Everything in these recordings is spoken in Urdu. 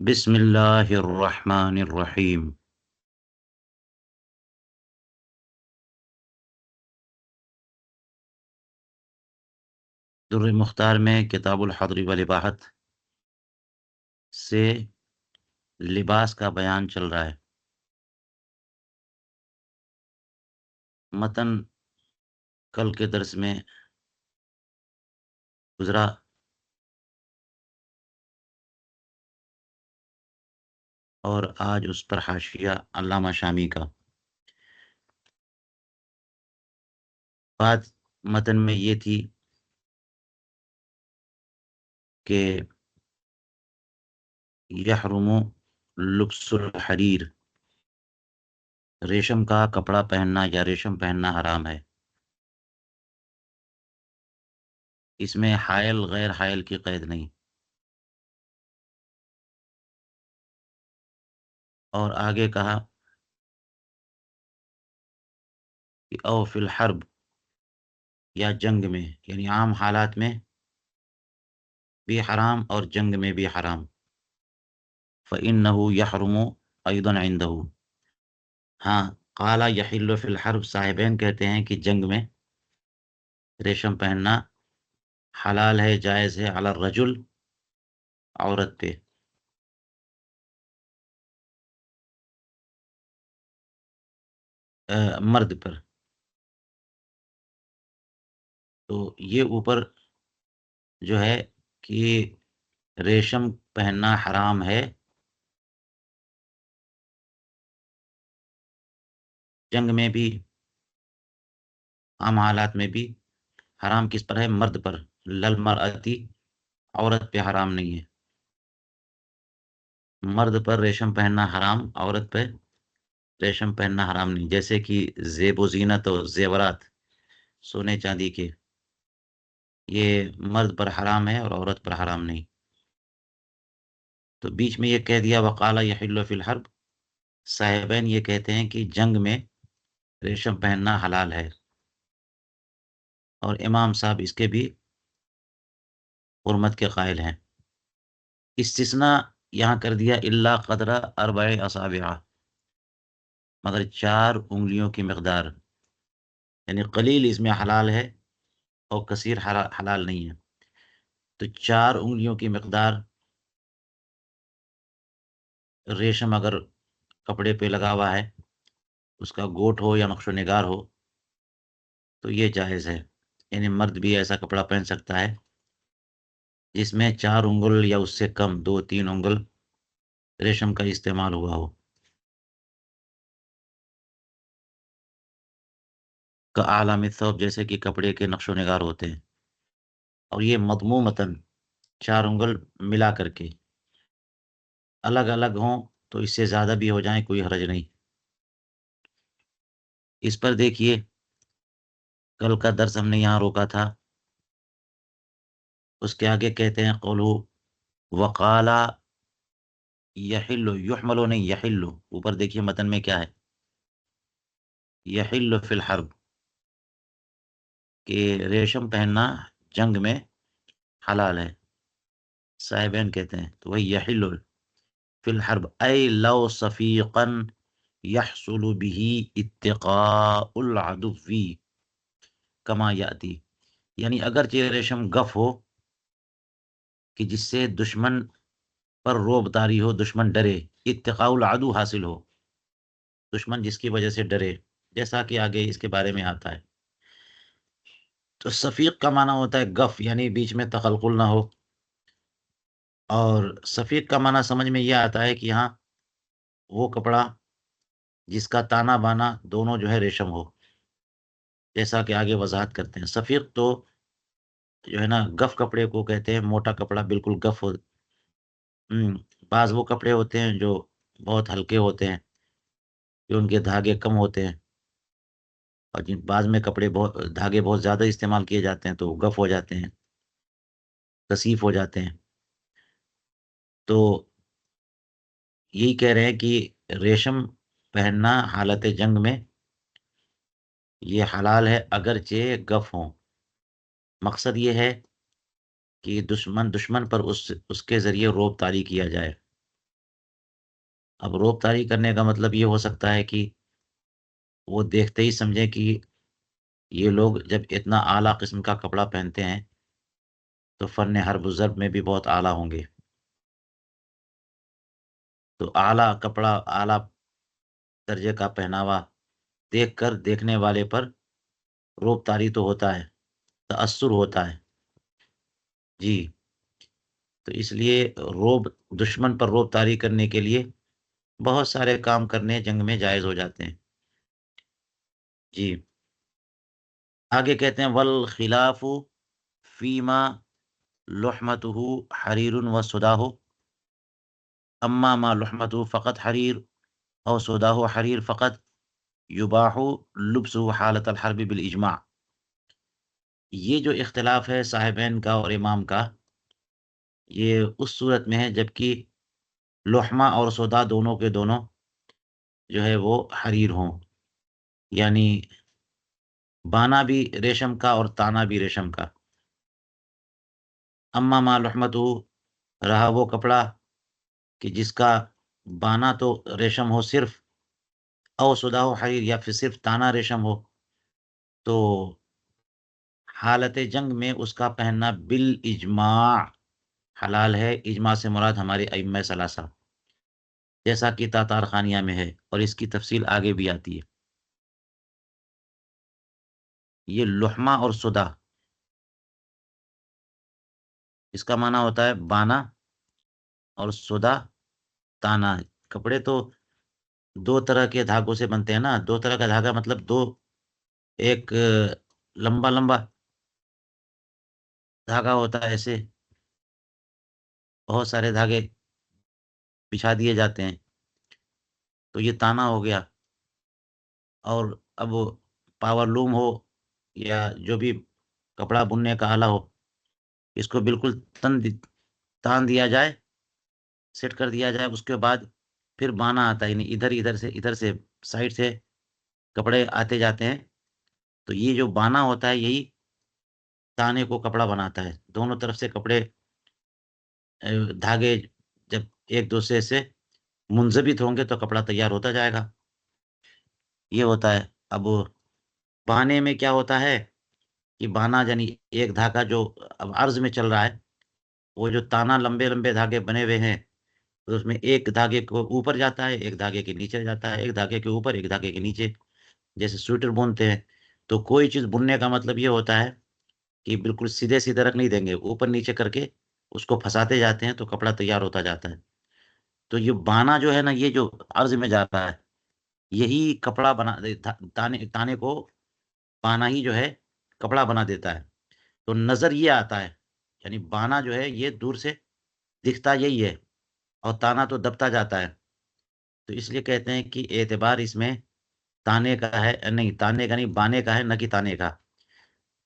بسم اللہ الرحمن الرحیم۔ در مختار میں کتاب الحضر والاباحت سے لباس کا بیان چل رہا ہے۔ متن کل کے درس میں گزرا، اور آج اس پر حاشیہ علامہ شامی کا۔ بات متن میں یہ تھی کہ یحرم لبس الحریر، ریشم کا کپڑا پہننا یا ریشم پہننا حرام ہے۔ اس میں حائل غیر حائل کی قید نہیں، اور آگے کہا کہ او فی الحرب، یا جنگ میں، یعنی عام حالات میں بھی حرام اور جنگ میں بھی حرام۔ فَإِنَّهُ يَحْرُمُ أَيْضًا عِنْدَهُ، ہاں قَالَ يَحِلُّ فِي الْحَرْبِ، صاحبین کہتے ہیں کہ جنگ میں ریشم پہننا حلال ہے، جائز ہے، علی الرجل، عورت پہ۔ مرد پر۔ تو یہ اوپر جو ہے کہ ریشم پہننا حرام ہے، جنگ میں بھی، عام حالات میں بھی حرام کس پر ہے؟ مرد پر۔ للمرأتی، عورت پہ حرام نہیں ہے۔ مرد پر ریشم پہننا حرام، عورت پہ ریشم پہننا حرام نہیں، جیسے کہ زیب و زینت اور زیورات، سونے چاندی کے، یہ مرد پر حرام ہے اور عورت پر حرام نہیں۔ تو بیچ میں یہ کہہ دیا وقال یحل فی الحرب، صاحبین یہ کہتے ہیں کہ جنگ میں ریشم پہننا حلال ہے، اور امام صاحب اس کے بھی حرمت کے قائل ہیں۔ استثناء یہاں کر دیا الا قدر اربع اصابع، مگر 4 انگلیوں کی مقدار، یعنی قلیل اس میں حلال ہے اور کثیر حلال نہیں ہے۔ تو 4 انگلیوں کی مقدار ریشم اگر کپڑے پہ لگا ہوا ہے، اس کا گوٹ ہو یا نقش و نگار ہو، تو یہ جائز ہے۔ یعنی مرد بھی ایسا کپڑا پہن سکتا ہے جس میں 4 انگل یا اس سے کم 2-3 انگل ریشم کا استعمال ہوا ہو۔ کا اعلیٰ الثوب، جیسے کہ کپڑے کے نقش و نگار ہوتے ہیں، اور یہ مضمومتاً 4 انگل ملا کر کے، الگ الگ ہوں تو اس سے زیادہ بھی ہو جائیں کوئی حرج نہیں۔ اس پر دیکھیے کل کا درس ہم نے یہاں روکا تھا، اس کے آگے کہتے ہیں قولو وقال یحل، یحمل نہیں یحل، اوپر دیکھیے متن میں کیا ہے، یحل فی الحرب، کہ ریشم پہننا جنگ میں حلال ہے، صاحبین کہتے ہیں، تو وہی یحل فی الحرب ای لو صفیقا یحصل به اتقاء العدو کما یاتی، یعنی اگرچہ ریشم گف ہو کہ جس سے دشمن پر روب طاری ہو، دشمن ڈرے، اتقاء العدو حاصل ہو، دشمن جس کی وجہ سے ڈرے، جیسا کہ آگے اس کے بارے میں آتا ہے۔ تو صفیق کا معنی ہوتا ہے گف، یعنی بیچ میں تقلقل نہ ہو، اور صفیق کا معنی سمجھ میں یہ آتا ہے کہ یہاں وہ کپڑا جس کا تانا بانا دونوں جو ہے ریشم ہو، جیسا کہ آگے وضاحت کرتے ہیں۔ صفیق تو جو ہے نا گف کپڑے کو کہتے ہیں، موٹا کپڑا بالکل گف ہو۔ بعض وہ کپڑے ہوتے ہیں جو بہت ہلکے ہوتے ہیں، کہ ان کے دھاگے کم ہوتے ہیں، اور جن بعض میں کپڑے بہت دھاگے بہت زیادہ استعمال کیے جاتے ہیں تو وہ گف ہو جاتے ہیں، کثیف ہو جاتے ہیں۔ تو یہی کہہ رہے ہیں کہ ریشم پہننا حالت جنگ میں یہ حلال ہے اگرچہ گف ہوں۔ مقصد یہ ہے کہ دشمن پر اس کے ذریعے روب طاری کیا جائے، اب روب تاری کرنے کا مطلب یہ ہو سکتا ہے کہ وہ دیکھتے ہی سمجھیں کہ یہ لوگ جب اتنا اعلیٰ قسم کا کپڑا پہنتے ہیں تو فن حرب و ضرب میں بھی بہت اعلیٰ ہوں گے. تو اعلیٰ کپڑا، اعلیٰ درجے کا پہناوا دیکھ کر دیکھنے والے پر روب طاری تو ہوتا ہے، تأثر ہوتا ہے. جی، تو اس لیے روب، دشمن پر روب طاری کرنے کے لیے بہت سارے کام کرنے جنگ میں جائز ہو جاتے ہیں. جی، آگے کہتے ہیں والخلاف فیما لحمته حریر و سداہ، اما ما لحمته فقط حریر او سداہ حریر فقط یباح لبسه حالت الحرب بالاجماع. یہ جو اختلاف ہے صاحبین کا اور امام کا، یہ اس صورت میں ہے جبکہ لحمہ اور سودا دونوں کے دونوں جو ہے وہ حریر ہوں، یعنی بانا بھی ریشم کا اور تانا بھی ریشم کا. اما ما لحمتہ، رہا وہ کپڑا کہ جس کا بانا تو ریشم ہو صرف، او سودا ہو حریر، یا پھر صرف تانا ریشم ہو، تو حالت جنگ میں اس کا پہننا بالاجماع حلال ہے. اجماع سے مراد ہمارے ائمہ ثلاثہ، جیسا کہ تاتار خانیہ میں ہے، اور اس کی تفصیل آگے بھی آتی ہے. یہ لحمہ اور سدا، اس کا معنی ہوتا ہے بانا، اور سدا تانا. کپڑے تو دو طرح کے دھاگوں سے بنتے ہیں نا. دو طرح کا دھاگا مطلب دو، ایک لمبا لمبا دھاگا ہوتا ہے، ایسے بہت سارے دھاگے بچھا دیے جاتے ہیں، تو یہ تانا ہو گیا. اور اب پاور لوم ہو یا جو بھی کپڑا بننے کا آلہ ہو، اس کو بالکل تان دیا جائے، سیٹ کر دیا جائے، اس کے بعد پھر بانا آتا ہے، یعنی ادھر سے سائڈ سے کپڑے آتے جاتے ہیں. تو یہ جو بانا ہوتا ہے یہی تانے کو کپڑا بناتا ہے. دونوں طرف سے کپڑے، دھاگے جب ایک دوسرے سے منضبط ہوں گے تو کپڑا تیار ہوتا جائے گا. یہ ہوتا ہے. اب بانے میں کیا ہوتا ہے کہ بانا یعنی ایک دھاگا جو اب عرض میں چل رہا ہے، وہ جو تانا لمبے لمبے دھاگے بنے ہوئے ہیں، تو اس میں ایک دھاگے کو اوپر جاتا ہے، ایک دھاگے کے نیچے جاتا ہے، ایک دھاگے کے اوپر ایک دھاگے کے نیچے. جیسے سویٹر بنتے ہیں، تو کوئی چیز بننے کا مطلب یہ ہوتا ہے کہ بالکل سیدھے سیدھے رکھ نہیں دیں گے، اوپر نیچے کر کے اس کو پھنساتے جاتے ہیں تو کپڑا تیار ہوتا جاتا ہے. تو یہ بانا جو ہے نا، یہ جو عرض میں جاتا ہے، یہی کپڑا بنا تانے کو، بانا ہی جو ہے کپڑا بنا دیتا ہے. تو نظر یہ آتا ہے، یعنی بانا جو ہے یہ دور سے دکھتا یہی ہے، اور تانا تو دبتا جاتا ہے. تو اس لیے کہتے ہیں کہ اعتبار اس میں تانے کا ہے، نہیں تانے کا نہیں، بانے کا ہے، نہ کہ تانے کا.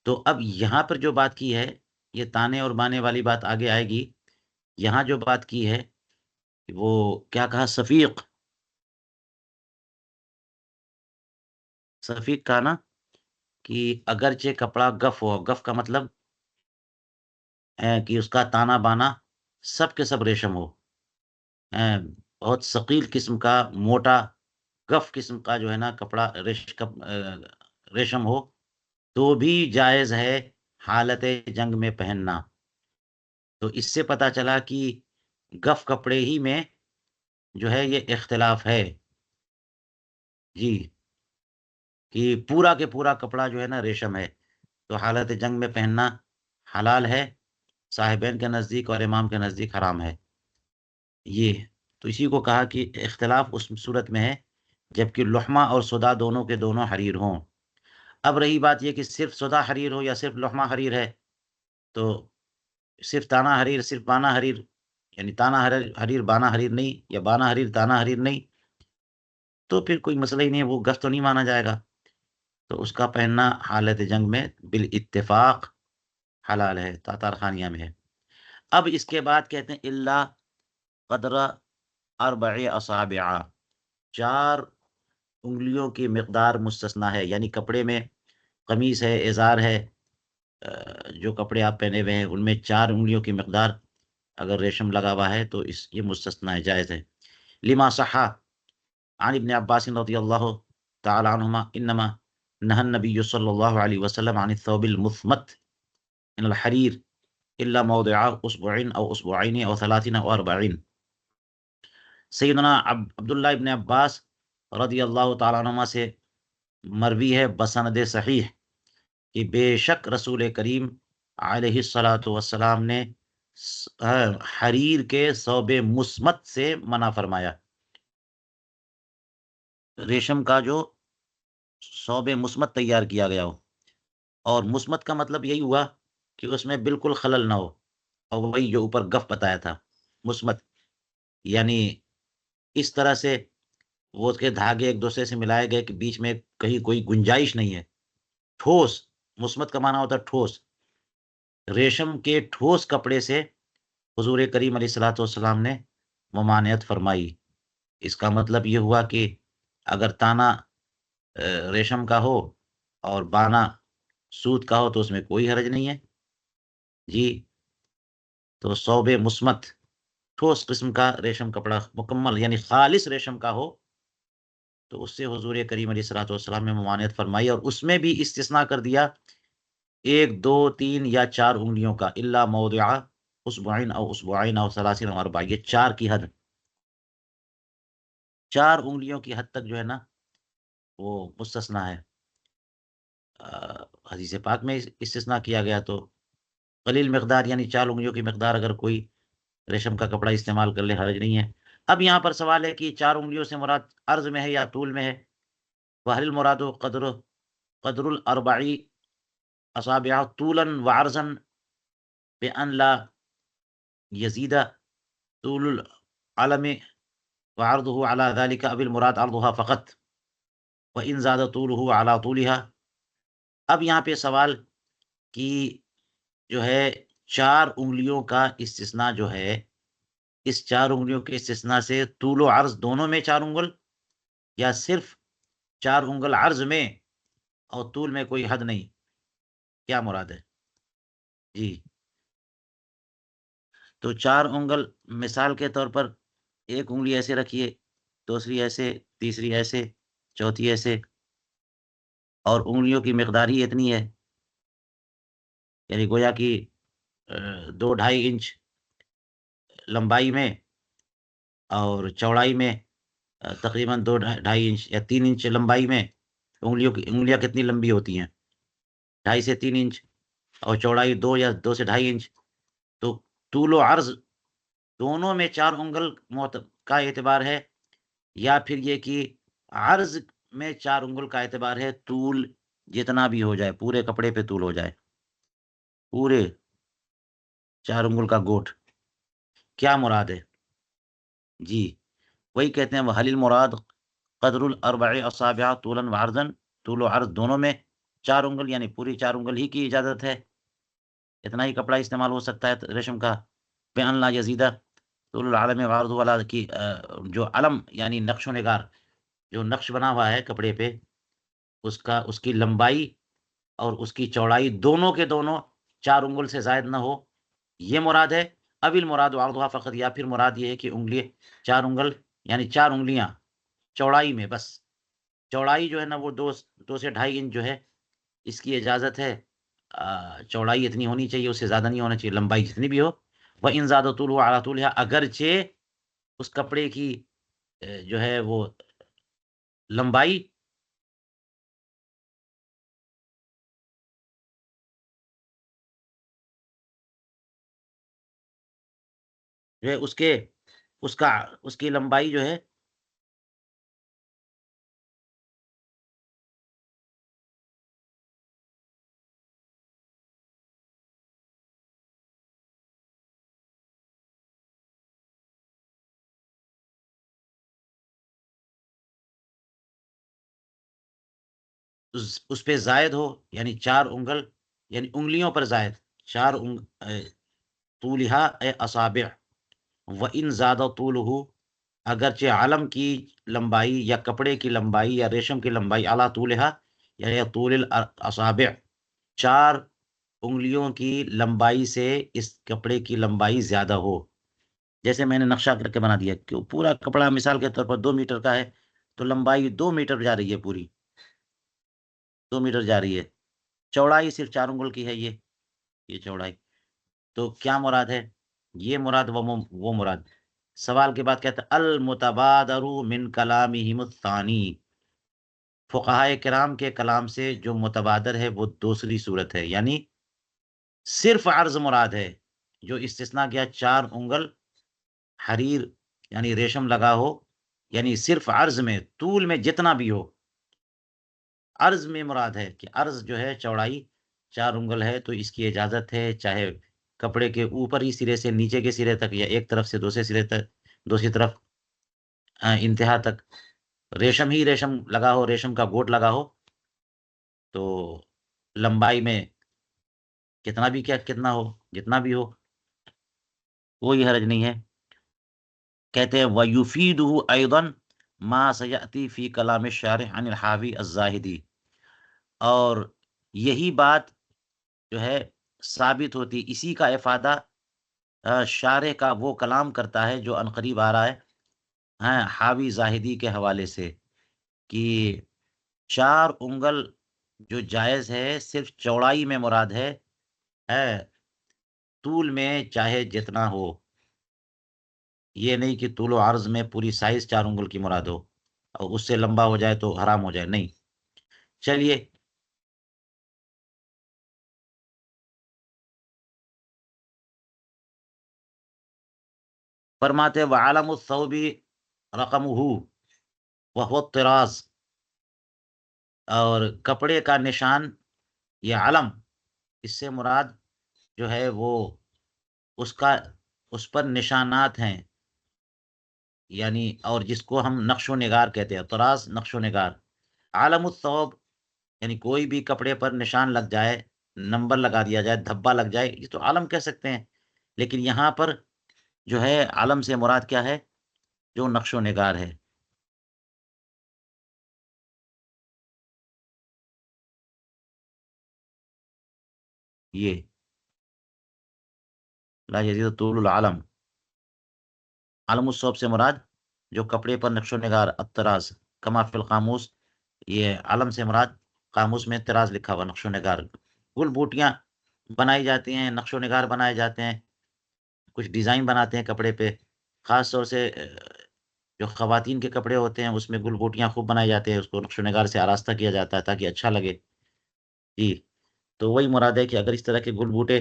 تو اب یہاں پر جو بات کی ہے، یہ تانے اور بانے والی بات آگے آئے گی. یہاں جو بات کی ہے وہ کیا کہا، صفیق. صفیق کا نا کہ اگرچہ کپڑا گف ہو، گف کا مطلب کہ اس کا تانا بانا سب کے سب ریشم ہو، بہت ثقیل قسم کا، موٹا گف قسم کا جو ہے نا کپڑا ریشم ہو، تو بھی جائز ہے حالت جنگ میں پہننا. تو اس سے پتا چلا کہ گف کپڑے ہی میں جو ہے یہ اختلاف ہے. جی، کہ پورا کے پورا کپڑا جو ہے نا ریشم ہے تو حالت جنگ میں پہننا حلال ہے، صاحبین کے نزدیک اور امام کے نزدیک حرام ہے. یہ تو اسی کو کہا کہ اختلاف اس صورت میں ہے جبکہ لحمہ اور سدا دونوں کے دونوں حریر ہوں. اب رہی بات یہ کہ صرف سدا حریر ہو یا صرف لحمہ حریر ہے، تو صرف تانا حریر، صرف بانا حریر، یعنی تانا حریر بانا حریر نہیں، یا بانا حریر تانا حریر نہیں، تو پھر کوئی مسئلہ ہی نہیں ہے، وہ گف تو نہیں مانا جائے گا. تو اس کا پہننا حالت جنگ میں بالاتفاق حلال ہے، تاتار خانیہ میں ہے. اب اس کے بعد کہتے ہیں اللہ قدر اربع اصابع، چار انگلیوں کی مقدار مستثنا ہے. یعنی کپڑے میں قمیص ہے، ازار ہے، جو کپڑے آپ پہنے ہوئے ہیں ان میں 4 انگلیوں کی مقدار اگر ریشم لگا ہوا ہے تو یہ مستثنا ہے، جائز ہے. لما صح عن ابن عباس رضی اللہ تعالی عنہما انما نهى النبي صلی اللہ علیہ وسلم عن الثوب المثمت من الحرير الا موضع اصبع او اصبعين او 30 او 40. سیدنا عبداللہ ابن عباس رضی اللہ تعالیٰ عنہما سے مروی ہے بسند صحیح کہ بے شک رسول کریم علیہ الصلاۃ والسلام نے حریر کے ثوب مسمت سے منع فرمایا. ریشم کا جو ثوب مسمت تیار کیا گیا ہو، اور مسمت کا مطلب یہی ہوا کہ اس میں بالکل خلل نہ ہو، اور وہی جو اوپر گف بتایا تھا مسمت، یعنی اس طرح سے وہ اس کے دھاگے ایک دوسرے سے ملائے گئے کہ بیچ میں کہیں کوئی گنجائش نہیں ہے. ٹھوس، مسمت کا معنی ہوتا ہے ٹھوس. ریشم کے ٹھوس کپڑے سے حضور کریم علیہ الصلوۃ والسلام نے ممانعت فرمائی. اس کا مطلب یہ ہوا کہ اگر تانا ریشم کا ہو اور بانا سوت کا ہو تو اس میں کوئی حرج نہیں ہے جی. تو ثوب مسمت ٹھوس قسم کا ریشم کپڑا مکمل یعنی خالص ریشم کا ہو تو اس سے حضور کریم علیہ الصلوۃ والسلام نے ممانعت فرمائی، اور اس میں بھی استثناء کر دیا 1 2 3 یا 4 انگلیوں کا، الا موضع اصبعین او اصبعین او 30 او 40. یہ 4 کی حد، 4 انگلیوں کی حد تک جو ہے نا وہ مستثنا ہے. حدیث پاک میں استثناء کیا گیا تو قلیل مقدار یعنی 4 انگلیوں کی مقدار اگر کوئی ریشم کا کپڑا استعمال کر لے حرج نہیں ہے. اب یہاں پر سوال ہے کہ 4 انگلیوں سے مراد عرض میں ہے یا طول میں ہے؟ وَهَلِ الْمُرَادُ قدر الاربعی اصابع طولا وعرضا بأن لا يزيد طول العلم وعرضه على ذلك اب المراد عرضها فقط وإن زاد طوله على طولها. اب یہاں پہ سوال کہ جو ہے 4 انگلیوں کا استثناء جو ہے، اس 4 انگلیوں کے استثناء سے طول و عرض دونوں میں 4 انگل، یا صرف 4 انگل عرض میں اور طول میں کوئی حد نہیں؟ کیا مراد ہے جی؟ تو 4 انگل مثال کے طور پر ایک انگلی ایسے رکھیے، دوسری ایسے، تیسری ایسے، چوتھی ایسے، اور انگلیوں کی مقدار ہی اتنی ہے، یعنی گویا کہ 2-2.5 انچ لمبائی میں اور چوڑائی میں تقریباً 2-2.5 انچ یا 3 انچ لمبائی میں انگلیاں کتنی لمبی ہوتی ہیں؟ 2.5 سے 3 انچ، اور چوڑائی 2 یا 2 سے 2.5 انچ. تو طول و عرض دونوں میں 4 انگل کا اعتبار ہے، یا پھر یہ کہ عرض میں 4 انگل کا اعتبار ہے؟ طول جتنا بھی ہو جائے، پورے کپڑے پہ طول ہو جائے، پورے 4 انگل کا گوٹ، کیا مراد ہے جی؟ وہی کہتے ہیں وَهَلِ الْمُرَادُ قدر الاربع اصابع طولا وعرضا، طول و عرض دونوں میں 4 انگل یعنی پوری 4 انگل ہی کی اجازت ہے، اتنا ہی کپڑا استعمال ہو سکتا ہے ریشم کا. بأن لا يزيد طول العلم وعرض والا کی جو علم یعنی نقش و نگار، جو نقش بنا ہوا ہے کپڑے پہ، اس کی لمبائی اور اس کی چوڑائی دونوں کے دونوں 4 انگل سے زائد نہ ہو، یہ مراد ہے. اب المراد عرضها فقط، یا پھر مراد یہ ہے کہ انگلی 4 انگل یعنی 4 انگلیاں چوڑائی میں، بس چوڑائی جو ہے نا وہ 2 سے 2.5 انچ جو ہے اس کی اجازت ہے. چوڑائی اتنی ہونی چاہیے، اس سے زیادہ نہیں ہونا چاہیے، لمبائی جتنی بھی ہو. وَإِن زَادَ طُولُهُ عَلَى طُولِهَا، اگرچہ اس کپڑے کی جو ہے وہ لمبائی جو ہے اس کی لمبائی جو ہے اس پہ زائد ہو، یعنی 4 انگل یعنی انگلیوں پر زائد، 4 طولہا اے اصابع. وَإِن زَادَ طُولُهُ، اگرچہ علم کی لمبائی یا کپڑے کی لمبائی یا ریشم کی لمبائی اعلیٰ طولہا یا طول الاصابع 4 انگلیوں کی لمبائی سے اس کپڑے کی لمبائی زیادہ ہو، جیسے میں نے نقشہ کر کے بنا دیا کہ پورا کپڑا مثال کے طور پر 2 میٹر کا ہے تو لمبائی 2 میٹر جا رہی ہے، پوری 2 میٹر جا رہی ہے، چوڑائی صرف 4 انگل کی ہے، یہ چوڑائی. تو کیا مراد ہے؟ یہ مراد وہ مراد. سوال کے بعد کہتا ہے المتبادر من کلامہم الثانی، فقہائے کرام کے کلام سے جو متبادر ہے وہ دوسری صورت ہے، یعنی صرف عرض مراد ہے. جو استثناء کیا 4 انگل حریر یعنی ریشم لگا ہو، یعنی صرف عرض میں، طول میں جتنا بھی ہو، عرض میں مراد ہے کہ عرض جو ہے چوڑائی 4 انگل ہے تو اس کی اجازت ہے، چاہے کپڑے کے اوپر ہی سرے سے نیچے کے سرے تک، یا ایک طرف سے دوسرے سرے تک، دوسری طرف انتہا تک ریشم ہی ریشم لگا ہو، ریشم کا گوٹ لگا ہو، تو لمبائی میں کتنا بھی کتنا ہو، جتنا بھی ہو، کوئی حرج نہیں ہے. کہتے ہیں وَيُفِيدُهُ أَيْضًا مَا سَيَأْتِي فِي كَلَامِ الشَّارِحِ عَنِ الْحَاوِي الزَّاهِدِ، اور یہی بات جو ہے ثابت ہوتی، اسی کا افادہ شارح کا وہ کلام کرتا ہے جو عنقریب آ رہا ہے حاوی زاہدی کے حوالے سے، کہ 4 انگل جو جائز ہے صرف چوڑائی میں مراد ہے، طول میں چاہے جتنا ہو. یہ نہیں کہ طول و عرض میں پوری سائز 4 انگل کی مراد ہو اور اس سے لمبا ہو جائے تو حرام ہو جائے، نہیں. چلیے فرماتے وعالم الثوب رقمہ وهو الطراز، اور کپڑے کا نشان یہ علم، اس سے مراد جو ہے وہ اس پر نشانات ہیں، یعنی اور جس کو ہم نقش و نگار کہتے ہیں، طراز نقش و نگار. عالم الثوب یعنی کوئی بھی کپڑے پر نشان لگ جائے، نمبر لگا دیا جائے، دھبا لگ جائے، یہ تو عالم کہہ سکتے ہیں. لیکن یہاں پر جو ہے عالم سے مراد کیا ہے؟ جو نقش و نگار ہے. یہ لا یزید طول العالم، عالم الصوب سے مراد جو کپڑے پر نقش و نگار، الطراز کما فی القاموس، یہ عالم سے مراد قاموس میں طراز لکھا ہوا، نقش و نگار. گل بوٹیاں بنائی جاتی ہیں، نقش و نگار بنائے جاتے ہیں، کچھ ڈیزائن بناتے ہیں کپڑے پہ، خاص طور سے جو خواتین کے کپڑے ہوتے ہیں اس میں گل بوٹیاں خوب بنائی جاتے ہیں، اس کو نقش و نگار سے آراستہ کیا جاتا ہے تاکہ اچھا لگے. جی، تو وہی مراد ہے کہ اگر اس طرح کے گل بوٹے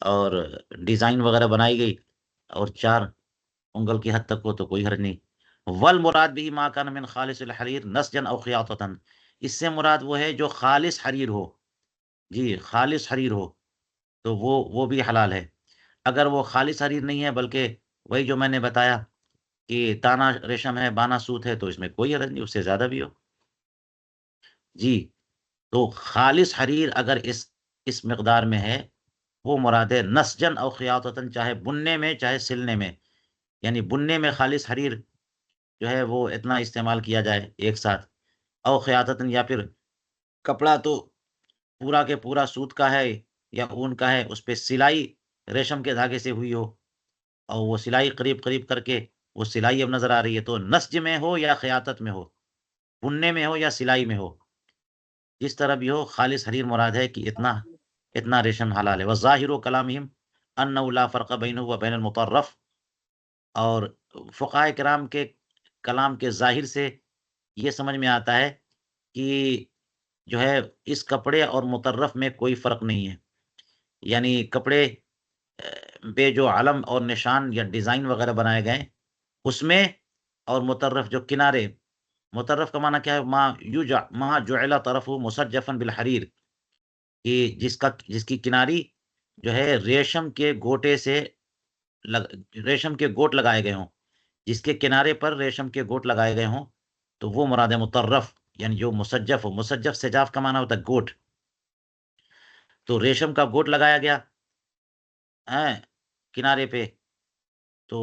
اور ڈیزائن وغیرہ بنائی گئی اور 4 انگل کی حد تک ہو تو کوئی حرج نہیں. والمراد بھی ما کان من خالص الحریر نسجا او خیاطتا، اس سے مراد وہ ہے جو خالص حریر ہو. جی، خالص حریر ہو تو وہ بھی حلال ہے. اگر وہ خالص حریر نہیں ہے بلکہ وہی جو میں نے بتایا کہ تانا ریشم ہے، بانا سوت ہے، تو اس میں کوئی حرج نہیں، اس سے زیادہ بھی ہو. جی، تو خالص حریر اگر اس مقدار میں ہے، وہ مراد ہے نسجن او خیاطتن، چاہے بننے میں چاہے سلنے میں، یعنی بننے میں خالص حریر جو ہے وہ اتنا استعمال کیا جائے ایک ساتھ، او خیاطتن یا پھر کپڑا تو پورا کے پورا سوت کا ہے یا اون کا ہے، اس پہ سلائی ریشم کے دھاگے سے ہوئی ہو اور وہ سلائی قریب قریب کر کے وہ سلائی اب نظر آ رہی ہے، تو نسج میں ہو یا خیاطت میں ہو، بننے میں ہو یا سلائی میں ہو، جس طرح بھی ہو خالص حریر مراد ہے کہ اتنا ریشم حلال ہے. وظاہر کلامہم انہ لا فرق بینہ و بین المطرف، اور فقہائے کرام کے کلام کے ظاہر سے یہ سمجھ میں آتا ہے کہ جو ہے اس کپڑے اور مطرف میں کوئی فرق نہیں ہے، یعنی کپڑے پہ جو علم اور نشان یا ڈیزائن وغیرہ بنائے گئے اس میں، اور مطرف جو کنارے، مطرف کا معنی کیا ہے؟ ما جعل طرفه مسجفا بالحریر، کہ جس کی کناری جو ہے ریشم کے گوٹے سے ریشم کے گوٹ لگائے گئے ہوں، جس کے کنارے پر ریشم کے گوٹ لگائے گئے ہوں، تو وہ مراد ہے مطرف، یعنی جو مسجف ہو. مسجف سجاف کا معنی ہوتا ہے گوٹ، تو ریشم کا گوٹ لگایا گیا کنارے پہ، تو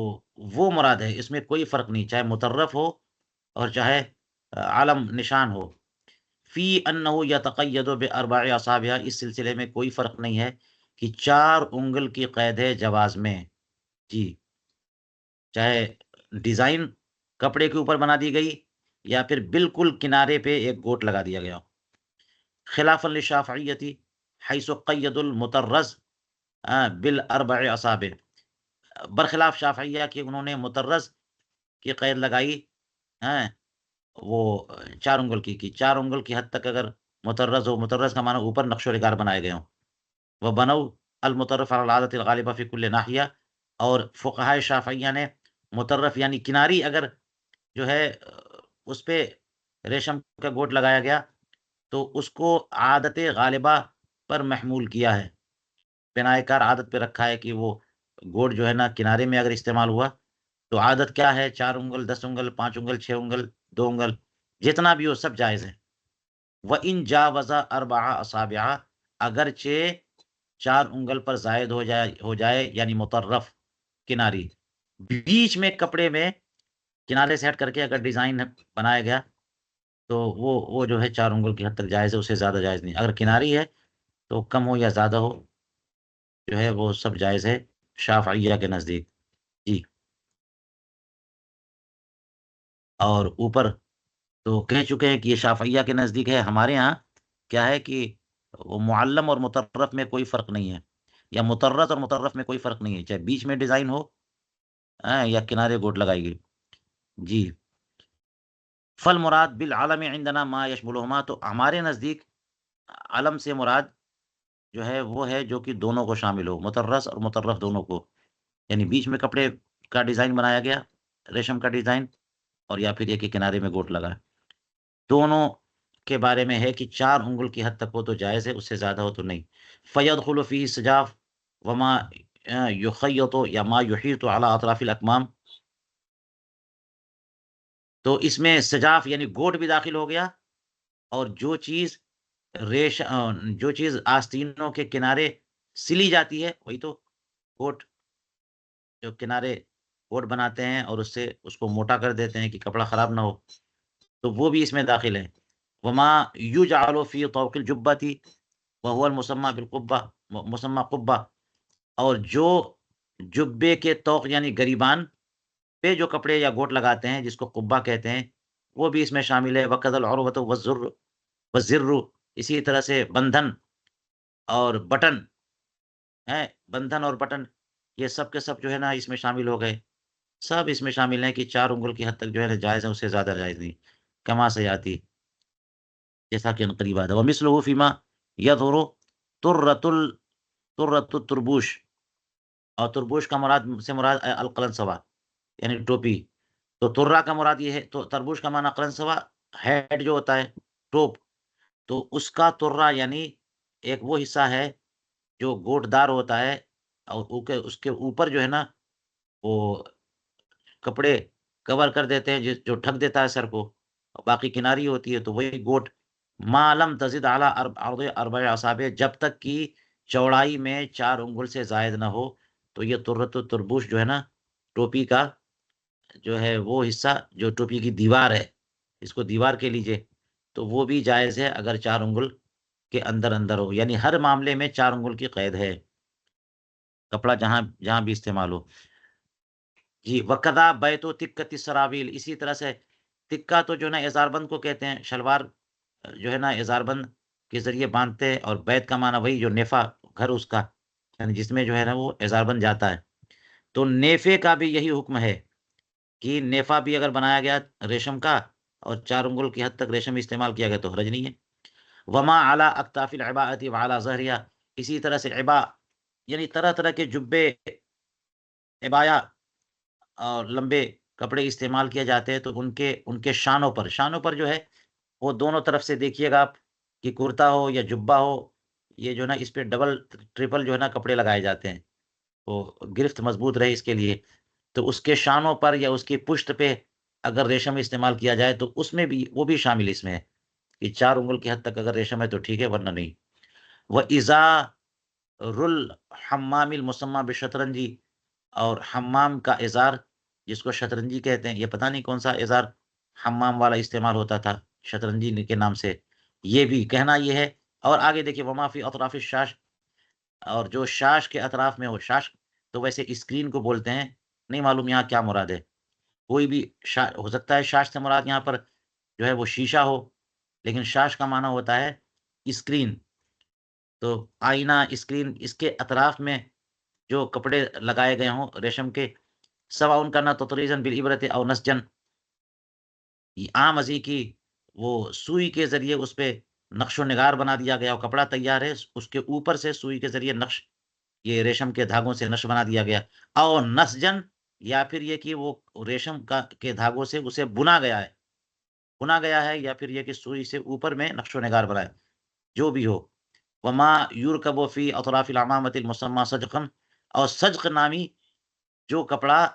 وہ مراد ہے. اس میں کوئی فرق نہیں، چاہے مطرف ہو اور چاہے عالم نشان ہو. فی انہ یتقید باربع اصابع، اس سلسلے میں کوئی فرق نہیں ہے کہ 4 انگل کی قید ہے جواز میں. جی، چاہے ڈیزائن کپڑے کے اوپر بنا دی گئی یا پھر بالکل کنارے پہ ایک گوٹ لگا دیا گیا. خلافا للشافعیتی حیث قید المطرز بالاربع اصابع، برخلاف شافعیہ کہ انہوں نے مطرز کی قید لگائی ہیں وہ 4 انگل کی 4 انگل کی حد تک اگر مطرز ہو، مطرز کا معنی اوپر نقش و نگار بنائے گئے ہوں. وہ بنو المطرف علی العادت الغالبہ فی کل ناحیہ، اور فقہائے شافعیہ نے مطرف یعنی کناری اگر جو ہے اس پہ ریشم کا گوٹ لگایا گیا تو اس کو عادت غالبہ پر محمول کیا ہے، بنائے کار عادت پہ رکھا ہے کہ وہ گوٹ جو ہے نا کنارے میں اگر استعمال ہوا تو عادت کیا ہے، 4 انگل 10 انگل 5 انگل 6 انگل 2 انگل جتنا بھی ہو سب جائز ہے. وَإِن جَاوَزَ 4 أَصَابِعَ، اگرچہ 4 انگل پر زائد ہو جائے یعنی مطرف کناری، بیچ میں کپڑے میں کنارے سے ہٹ کر کے اگر ڈیزائن بنایا گیا تو وہ جو ہے 4 انگل کی حد تک جائز ہے، اس سے زیادہ جائز نہیں. اگر کناری ہے تو کم ہو یا زیادہ ہو جو ہے وہ سب جائز ہے شافعیہ کے نزدیک. جی، اور اوپر تو کہہ چکے ہیں کہ یہ شافعیہ کے نزدیک ہے. ہمارے ہاں کیا ہے کہ وہ معلم اور مطرف میں کوئی فرق نہیں ہے، یا مطرز اور مطرف میں کوئی فرق نہیں ہے، چاہے بیچ میں ڈیزائن ہو یا کنارے گوٹ لگائی گئی. جی، فل مراد بالعالم عندنا ما یشملهما، تو ہمارے نزدیک علم سے مراد جو ہے وہ ہے جو کہ دونوں کو شامل ہو، مطرز اور مطرف دونوں کو، یعنی بیچ میں کپڑے کا ڈیزائن بنایا گیا، ریشم کا ڈیزائن، اور یا پھر یہ کہ کنارے میں گوٹ لگا. دونوں کے بارے میں ہے کہ 4 انگل کی حد تک ہو تو جائز ہے، اس سے زیادہ ہو تو نہیں. فیدخل فی سجاف وما یخیط یا ما یحیط علی اطراف الاکمام، تو اس میں سجاف یعنی گوٹ بھی داخل ہو گیا، اور جو چیز آستینوں کے کنارے سلی جاتی ہے وہی تو گوٹ، جو کنارے گوٹ بناتے ہیں اور اس سے اس کو موٹا کر دیتے ہیں کہ کپڑا خراب نہ ہو، تو وہ بھی اس میں داخل ہے. وما یجعل فی طوق الجبۃ وهو المسمى بالقبہ، مسمى قبہ، اور جو جبے کے طوق یعنی گریبان پہ جو کپڑے یا گوٹ لگاتے ہیں جس کو قبہ کہتے ہیں وہ بھی اس میں شامل ہے. وقد العروۃ والزر، اسی طرح سے بندھن اور بٹن ہے، بندھن اور بٹن یہ سب کے سب جو ہے نا اس میں شامل ہو گئے، سب اس میں شامل ہیں کہ 4 انگل کی حد تک جو ہے نا جائز ہے، اس سے زیادہ جائز نہیں. کما سیاتی، جیسا کہ قریب آتا ہے. ومثلہ فیما یظہر ترۃ التربوش، اور تربوش کا مراد القلنسوا یعنی ٹوپی. تو ترہ کا مراد یہ ہے، تو تربوش کا معنی قلنسوا ہیڈ جو ہوتا ہے ٹوپ، تو اس کا ترہ یعنی ایک وہ حصہ ہے جو گوٹ دار ہوتا ہے، اور اس کے اوپر جو ہے نا وہ کپڑے کور کر دیتے ہیں جو ڈھک دیتا ہے سر کو، باقی کناری ہوتی ہے تو وہی گوٹ. ما لم تزد اعلی عرض 4 اصابع، جب تک کہ چوڑائی میں 4 انگل سے زائد نہ ہو، تو یہ ترۃ التربوش جو ہے نا ٹوپی کا جو ہے وہ حصہ جو ٹوپی کی دیوار ہے، اس کو دیوار کے لیجئے، تو وہ بھی جائز ہے اگر 4 انگل کے اندر اندر ہو، یعنی ہر معاملے میں 4 انگل کی قید ہے، کپڑا جہاں جہاں بھی استعمال ہو. جی، وکذا بیت و تکت السراویل، اسی طرح سے تکہ تو جو ہے نا اظہار بند کو کہتے ہیں، شلوار جو ہے نا اظہار بند کے ذریعے باندھتے ہیں، اور بیت کا معنی وہی جو نیفا گھر اس کا یعنی جس میں جو ہے نا وہ اظہار بند جاتا ہے. تو نیفے کا بھی یہی حکم ہے کہ نیفا بھی اگر بنایا گیا ریشم کا اور 4 انگل کی حد تک ریشم استعمال کیا گیا تو حرج نہیں ہے. وما علی اکتاف العباءۃ وعلی ظہرها، اسی طرح سے عبا یعنی طرح طرح کے جبے، عبایا اور لمبے کپڑے استعمال کیے جاتے ہیں، تو ان کے شانوں پر جو ہے وہ دونوں طرف سے دیکھیے گا آپ کہ کرتا ہو یا جبہ ہو، یہ جو ہے نا اس پہ ڈبل ٹرپل جو ہے نا کپڑے لگائے جاتے ہیں، وہ گرفت مضبوط رہے اس کے لیے. تو اس کے شانوں پر یا اس کی پشت پہ اگر ریشم استعمال کیا جائے تو اس میں بھی وہ بھی شامل اس میں ہے کہ 4 انگل کی حد تک اگر ریشم ہے تو ٹھیک ہے، ورنہ نہیں. وہ الحمام المسمى بالشطرنجی، اور حمام کا ازار جس کو شطرنجی کہتے ہیں، یہ پتہ نہیں کون سا ازار حمام والا استعمال ہوتا تھا شطرنجی کے نام سے، یہ بھی کہنا یہ ہے. اور آگے دیکھیے وما فی اطراف الشاش، اور جو شاش کے اطراف میں ہو، شاش تو ویسے اسکرین کو بولتے ہیں نہیں معلوم یہاں کیا مراد ہے. کوئی بھی ہو سکتا ہے شاش سے مراد یہاں پر جو ہے وہ شیشہ ہو، لیکن شاش کا معنی ہوتا ہے اسکرین. تو آئینہ، اسکرین، اس کے اطراف میں جو کپڑے لگائے گئے ہوں ریشم کے، سوا ان کا نہ تطریزن بالعبرت او نسجن، عام ازی کی وہ سوئی کے ذریعے اس پہ نقش و نگار بنا دیا گیا، اور کپڑا تیار ہے، اس کے اوپر سے سوئی کے ذریعے نقش، یہ ریشم کے دھاگوں سے نقش بنا دیا گیا. او نسجن، یا پھر یہ کہ وہ ریشم کے دھاگوں سے اسے بنا گیا ہے، یا پھر یہ کہ سوئی سے اوپر میں نقش و نگار بنائے، جو بھی ہو. وما یورکب فی اطراف العمامۃ المسمى سجقا، اور سجق نامی جو کپڑا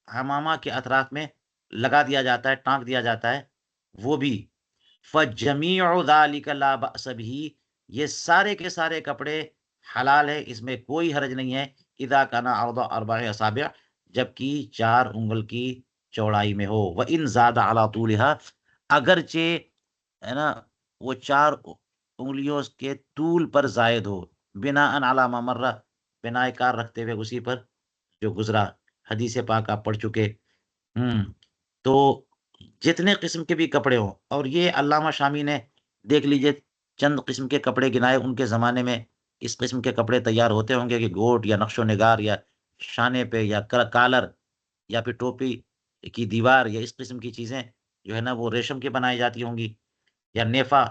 حمامہ کے اطراف میں لگا دیا جاتا ہے، ٹانک دیا جاتا ہے، وہ بھی. فجمیع ذلک لا بأس به، یہ سارے کے سارے کپڑے حلال ہے، اس میں کوئی حرج نہیں ہے. اذا کان عرض 4 اصابع، جبکہ 4 انگل کی چوڑائی میں ہو. وان زاد علی طولها، اگرچہ ہے نا وہ 4 انگلیوں کے طول پر زائد ہو، بناء علی ما مر، بنائے کار رکھتے ہوئے اسی پر جو گزرا. حدیث پاک آپ پڑھ چکے. تو جتنے قسم کے بھی کپڑے ہوں، اور یہ علامہ شامی نے دیکھ لیجئے چند قسم کے کپڑے گنائے، ان کے زمانے میں اس قسم کے کپڑے تیار ہوتے ہوں گے کہ گوٹ یا نقش و نگار یا شانے پہ یا کالر یا پھر ٹوپی کی دیوار یا اس قسم کی چیزیں جو ہے نا وہ ریشم کی بنائی جاتی ہوں گی، یا نیفا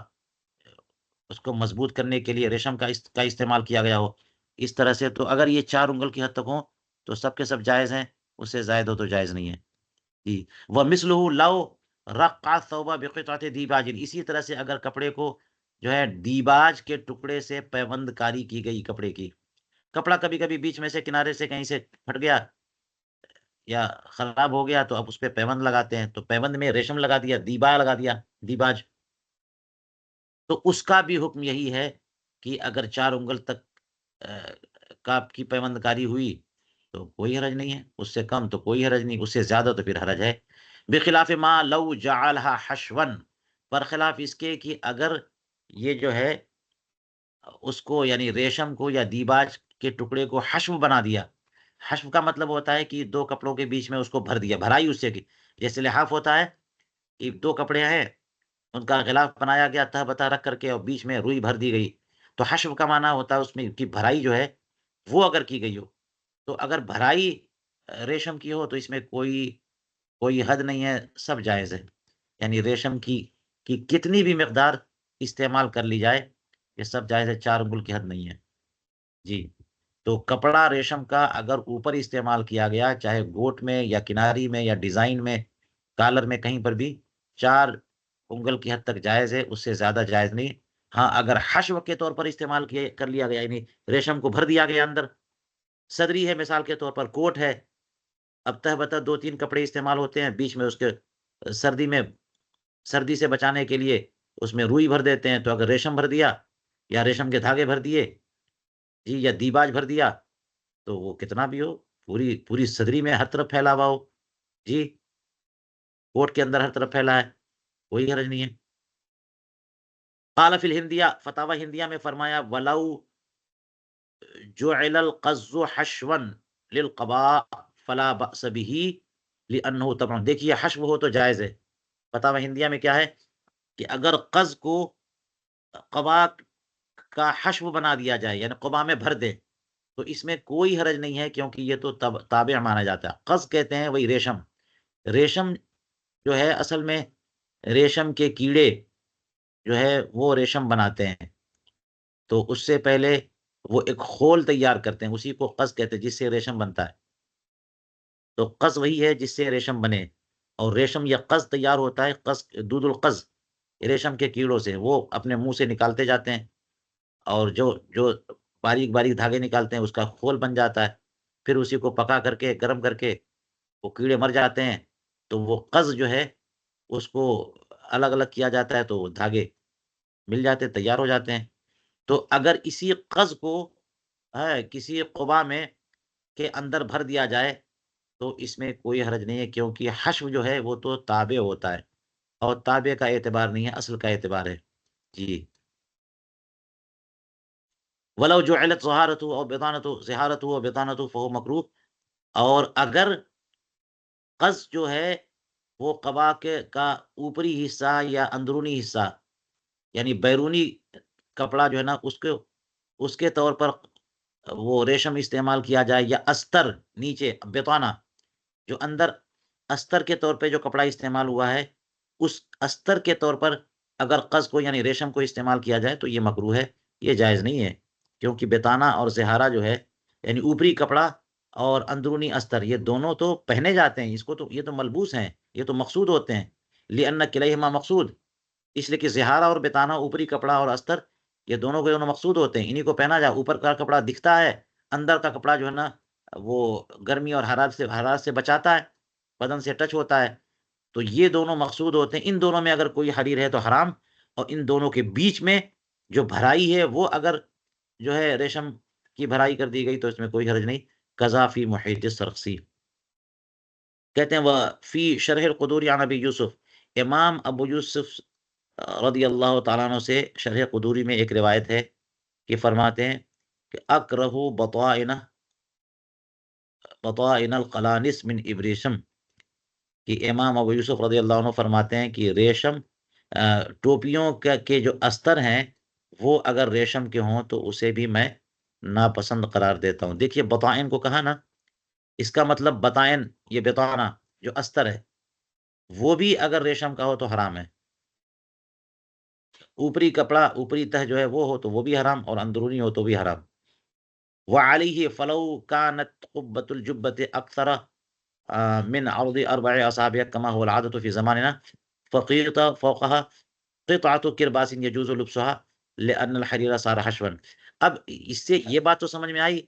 اس کو مضبوط کرنے کے لیے ریشم کا استعمال کیا گیا ہو اس طرح سے. تو اگر یہ 4 انگل کی حد تک ہوں تو سب کے سب جائز ہیں، اس سے زائد ہو تو جائز نہیں ہے. جی. ومثلہ لو رقع الثوب بقطعۃ دیباج، اسی طرح سے اگر کپڑے کو جو ہے دیباج کے ٹکڑے سے پیوند کاری کی گئی، کپڑے کی، کپڑا کبھی کبھی بیچ میں سے کنارے سے کہیں سے پھٹ گیا یا خراب ہو گیا، تو اب اس پہ پیوند لگاتے ہیں، تو پیوند میں ریشم لگا دیا، دیبا لگا دیا، دیباج. تو اس کا بھی حکم یہی ہے کہ اگر 4 انگل تک کاپ کی پیوند کاری ہوئی تو کوئی حرج نہیں ہے، اس سے کم تو کوئی حرج نہیں، اس سے زیادہ تو پھر حرج ہے. بخلاف ما لو جعلها حشوا، برخلاف اس کے کہ اگر یہ جو ہے اس کو یعنی ریشم کو یا دیباج کے ٹکڑے کو حشو بنا دیا. حشو کا مطلب ہوتا ہے کہ 2 کپڑوں کے بیچ میں اس کو بھر دیا، بھرائی اس سے کی، جیسے لحاف ہوتا ہے کہ 2 کپڑے ہیں، ان کا غلاف بنایا گیا تہ بتہ رکھ کر کے اور بیچ میں روئی بھر دی گئی. تو حشو کا معنی ہوتا ہے اس میں کی بھرائی جو ہے وہ اگر کی گئی ہو. تو اگر بھرائی ریشم کی ہو تو اس میں کوئی حد نہیں ہے، سب جائز ہے. یعنی ریشم کی کتنی بھی مقدار استعمال کر لی جائے، یہ سب جائز ہے، 4 انگل کی حد نہیں ہے. جی. تو کپڑا ریشم کا اگر اوپر استعمال کیا گیا، چاہے گوٹ میں یا کناری میں یا ڈیزائن میں، کالر میں، کہیں پر بھی 4 انگل کی حد تک جائز ہے، اس سے زیادہ جائز نہیں. ہاں اگر حشو کے طور پر استعمال کر لیا گیا، یعنی ریشم کو بھر دیا گیا اندر، صدری ہے مثال کے طور پر، کوٹ ہے، اب تہ بتہ 2-3 کپڑے استعمال ہوتے ہیں، بیچ میں اس کے سردی سے بچانے کے لیے اس میں روئی بھر دیتے ہیں. تو اگر ریشم بھر دیا یا ریشم کے دھاگے بھر دیے، جی، یا دیباج بھر دیا، تو وہ کتنا بھی ہو، پوری صدری میں ہر طرف پھیلا ہوا ہو، جی، کوٹ کے اندر ہر طرف پھیلا ہے، کوئی حرج نہیں ہے. قال فی الہندیہ، فتاوی ہندیہ میں فرمایا، ولو جعل القز حشوا للقباء فلا بأس به لأنه طبعا. دیکھیے حشو ہو تو جائز ہے. فتاوی ہندیہ میں کیا ہے کہ اگر قز کو قبا کا حشو بنا دیا جائے، یعنی قبا میں بھر دے، تو اس میں کوئی حرج نہیں ہے، کیونکہ یہ تو تابع مانا جاتا ہے. قز کہتے ہیں وہی ریشم جو ہے اصل میں ریشم کے کیڑے جو ہے وہ ریشم بناتے ہیں، تو اس سے پہلے وہ ایک خول تیار کرتے ہیں، اسی کو قز کہتے ہیں، جس سے ریشم بنتا ہے. تو قز وہی ہے جس سے ریشم بنے، اور ریشم یا قز تیار ہوتا ہے، قز دود القز، ریشم کے کیڑوں سے، وہ اپنے منہ سے نکالتے جاتے ہیں، اور جو باریک باریک دھاگے نکالتے ہیں اس کا خول بن جاتا ہے. پھر اسی کو پکا کر کے گرم کر کے وہ کیڑے مر جاتے ہیں، تو وہ قز جو ہے اس کو الگ الگ کیا جاتا ہے، تو وہ دھاگے مل جاتے، تیار ہو جاتے ہیں. تو اگر اسی قز کو کسی قبا میں کے اندر بھر دیا جائے تو اس میں کوئی حرج نہیں ہے، کیونکہ حشو جو ہے وہ تو تابع ہوتا ہے، اور تابع کا اعتبار نہیں ہے، اصل کا اعتبار ہے. جی. ولو جعلت زہارته او بطانته زہارته و بطانته فهو مکروہ، اور اگر قز جو ہے وہ قبا کا اوپری حصہ یا اندرونی حصہ، یعنی بیرونی کپڑا جو ہے نا اس کے طور پر وہ ریشم استعمال کیا جائے، یا استر نیچے بتانا جو اندر استر کے طور پہ جو کپڑا استعمال ہوا ہے، اس استر کے طور پر اگر قز کو یعنی ریشم کو استعمال کیا جائے تو یہ مکروہ ہے، یہ جائز نہیں ہے، کیونکہ بتانا اور زہارا جو ہے یعنی اوپری کپڑا اور اندرونی استر یہ دونوں تو پہنے جاتے ہیں، اس کو تو یہ تو ملبوس ہیں، یہ تو مقصود ہوتے ہیں، لأن کلیہما مقصود، اس لیے کہ زہارا اور بتانا اوپری کپڑا اور استر یہ دونوں کے دونوں مقصود ہوتے ہیں، انہی کو پہنا جائے، اوپر کا کپڑا دکھتا ہے، اندر کا کپڑا جو ہے نا وہ گرمی اور حرارت سے بچاتا ہے، بدن سے ٹچ ہوتا ہے، تو یہ دونوں مقصود ہوتے ہیں، ان دونوں میں اگر کوئی حریر ہے تو حرام، اور ان دونوں کے بیچ میں جو بھرائی ہے وہ اگر جو ہے ریشم کی بھرائی کر دی گئی تو اس میں کوئی حرج نہیں، قضا فی محیط السرخسی۔ کہتے ہیں وہ فی شرح القدور عن ابی یوسف، امام ابو یوسف رضی اللہ تعالیٰ عنہ سے شرح قدوری میں ایک روایت ہے کہ فرماتے ہیں کہ اکرہ بطائن القلانس من ابریشم، کہ امام ابو یوسف رضی اللہ عنہ فرماتے ہیں کہ ریشم ٹوپیوں کے جو استر ہیں وہ اگر ریشم کے ہوں تو اسے بھی میں ناپسند قرار دیتا ہوں۔ دیکھیے بطائن کو کہا نا، اس کا مطلب بطائن یہ بطانہ جو استر ہے وہ بھی اگر ریشم کا ہو تو حرام ہے، اوپری کپڑا اوپری تہ جو ہے وہ ہو تو وہ بھی حرام، اور اندرونی ہو تو بھی حرام۔ وعلیہ فلو کانت قبۃ الجبۃ اکثر من عرض اربع اصابع كما هو العادة في زماننا فقيط فوقها قطعة كرباس يجوز لبسها لأن الحرير صار حشوا۔ اب اس سے یہ بات تو سمجھ میں آئی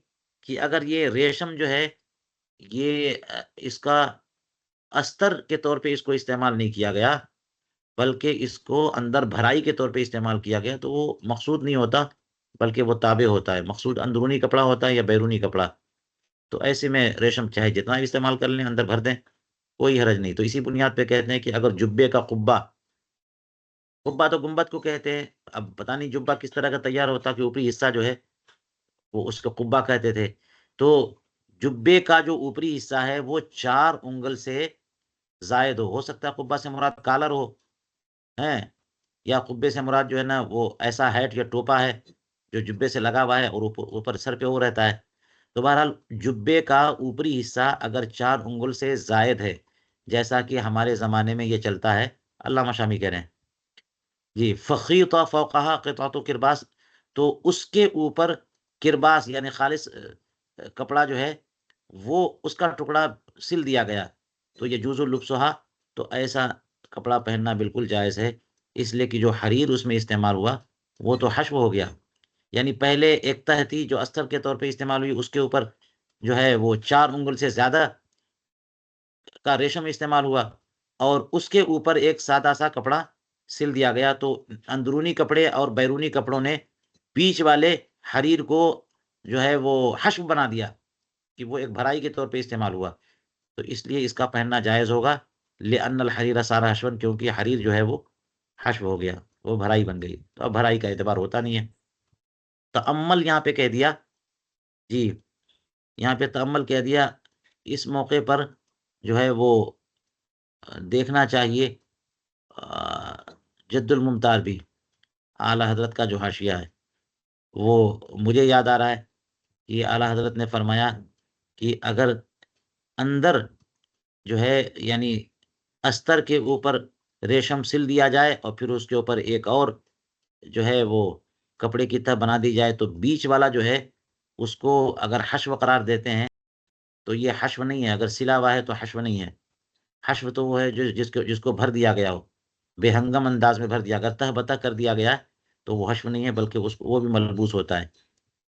کہ اگر یہ ریشم جو ہے یہ اس کا استر کے طور پہ اس کو استعمال نہیں کیا گیا بلکہ اس کو اندر بھرائی کے طور پہ استعمال کیا گیا تو وہ مقصود نہیں ہوتا بلکہ وہ تابع ہوتا ہے، مقصود اندرونی کپڑا ہوتا ہے یا بیرونی کپڑا، تو ایسے میں ریشم چاہے جتنا بھی استعمال کر لیں اندر بھر دیں کوئی حرج نہیں۔ تو اسی بنیاد پہ کہتے ہیں کہ اگر جبے کا قبہ تو گنبد کو کہتے ہیں، اب پتہ نہیں جبہ کس طرح کا تیار ہوتا کہ اوپری حصہ جو ہے وہ اس کو قبہ کہتے تھے، تو جبے کا جو اوپری حصہ ہے وہ 4 انگل سے زائد ہو سکتا ہے قبہ سے مراد کالر ہو ہیں، یا قبے سے مراد جو ہے نا وہ ایسا ہیٹ یا ٹوپا ہے جو جبے سے لگا ہوا ہے اور اوپر سر پہ وہ رہتا ہے، تو بہرحال جبے کا اوپری حصہ اگر 4 انگل سے زائد ہے، جیسا کہ ہمارے زمانے میں یہ چلتا ہے، علامہ شامی کہہ رہے ہیں جی، فخیط فوقہا قطعۃ کرباس، تو اس کے اوپر کرباس یعنی خالص کپڑا جو ہے وہ اس کا ٹکڑا سل دیا گیا تو یہ جوز لبسہا، تو ایسا کپڑا پہننا بالکل جائز ہے، اس لیے کہ جو حریر اس میں استعمال ہوا وہ تو حشو ہو گیا، یعنی پہلے ایک تہ تھی جو استر کے طور پہ استعمال ہوئی، اس کے اوپر جو ہے وہ 4 انگل سے زیادہ کا ریشم استعمال ہوا، اور اس کے اوپر ایک سادہ سا کپڑا سل دیا گیا، تو اندرونی کپڑے اور بیرونی کپڑوں نے بیچ والے حریر کو جو ہے وہ حشو بنا دیا کہ وہ ایک بھرائی کے طور پہ استعمال ہوا، تو اس لیے اس کا پہننا جائز ہوگا، لأن الحریر صار حشوا، کیونکہ حریر جو ہے وہ حشو ہو گیا، وہ بھرائی بن گئی، تو اب بھرائی کا اعتبار ہوتا نہیں ہے۔ تأمل یہاں پہ کہہ دیا جی، یہاں پہ تأمل کہہ دیا، اس موقع پر جو ہے وہ دیکھنا چاہیے جد الممتار بھی اعلیٰ حضرت کا جو حاشیہ ہے وہ مجھے یاد آ رہا ہے کہ اعلیٰ حضرت نے فرمایا کہ اگر اندر جو ہے یعنی استر کے اوپر ریشم سل دیا جائے اور پھر اس کے اوپر ایک اور جو ہے وہ کپڑے کی طرح بنا دی جائے تو بیچ والا جو ہے اس کو اگر حشو قرار دیتے ہیں تو یہ حشو نہیں ہے، اگر سلا ہوا ہے تو حشو نہیں ہے، حشو تو وہ ہے جس کو بھر دیا گیا ہو، بے ہنگم انداز میں بھر دیا، اگر تہ بتہ کر دیا گیا تو وہ حشو نہیں ہے بلکہ وہ بھی ملبوس ہوتا ہے،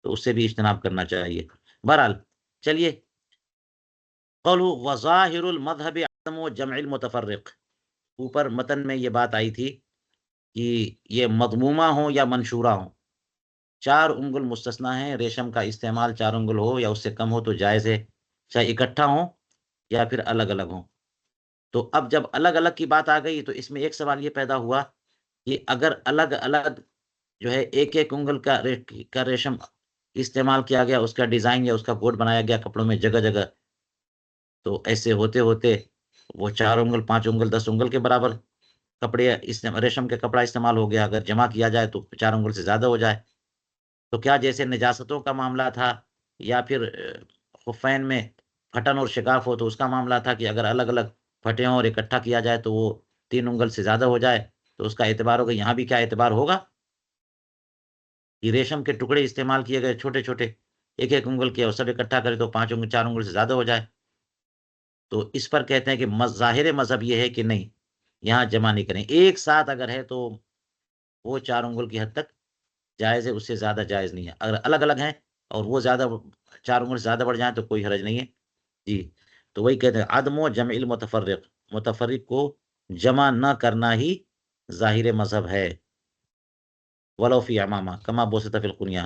تو اس سے بھی اجتناب کرنا چاہیے۔ بہرحال چلیے، قولوا وظاہر المذہب عدم جمع المتفرق، اوپر متن میں یہ بات آئی تھی کہ یہ مضمومہ ہوں یا منشورہ ہوں، 4 انگل مستثنا ہیں، ریشم کا استعمال 4 انگل ہو یا اس سے کم ہو تو جائز ہے، چاہے اکٹھا ہوں یا پھر الگ الگ ہوں۔ تو اب جب الگ الگ کی بات آ گئی تو اس میں ایک سوال یہ پیدا ہوا کہ اگر الگ الگ جو ہے ایک ایک انگل کا ریشم استعمال کیا گیا، اس کا ڈیزائن یا اس کا کوڈ بنایا گیا کپڑوں میں جگہ جگہ، تو ایسے ہوتے ہوتے وہ 4 انگل 5 انگل 10 انگل کے برابر کپڑے ریشم کے کپڑا استعمال ہو گیا. اگر جمع کیا جائے تو 4 انگل سے زیادہ ہو جائے. تو کیا جیسے نجاستوں کا معاملہ تھا یا پھر خفین میں پھٹن اور شگاف ہو تو اس کا معاملہ تھا کہ اگر الگ الگ پھٹے ہوں اور اکٹھا کیا جائے تو وہ 3 انگل سے زیادہ ہو جائے تو اس کا اعتبار ہوگا. یہاں بھی کیا اعتبار ہوگا کہ ریشم کے ٹکڑے استعمال کیے گئے چھوٹے چھوٹے 1 انگل کے اور سب اکٹھا کرے تو 5 انگل 4 انگل سے زیادہ ہو جائے. تو اس پر کہتے ہیں کہ ظاہر مذہب یہ ہے کہ نہیں یہاں جمع نہیں کریں. ایک ساتھ اگر ہے تو وہ 4 انگل کی حد تک جائز ہے, اس سے زیادہ جائز نہیں ہے. اگر الگ الگ ہیں اور وہ زیادہ 4 انگل سے زیادہ بڑھ جائیں تو کوئی حرج نہیں ہے. جی تو وہی کہتے ہیں عدم و جمع المتفرق, متفرق کو جمع نہ کرنا ہی ظاہر مذہب ہے. ولو فی امامہ کما بوسط فی القنیہ.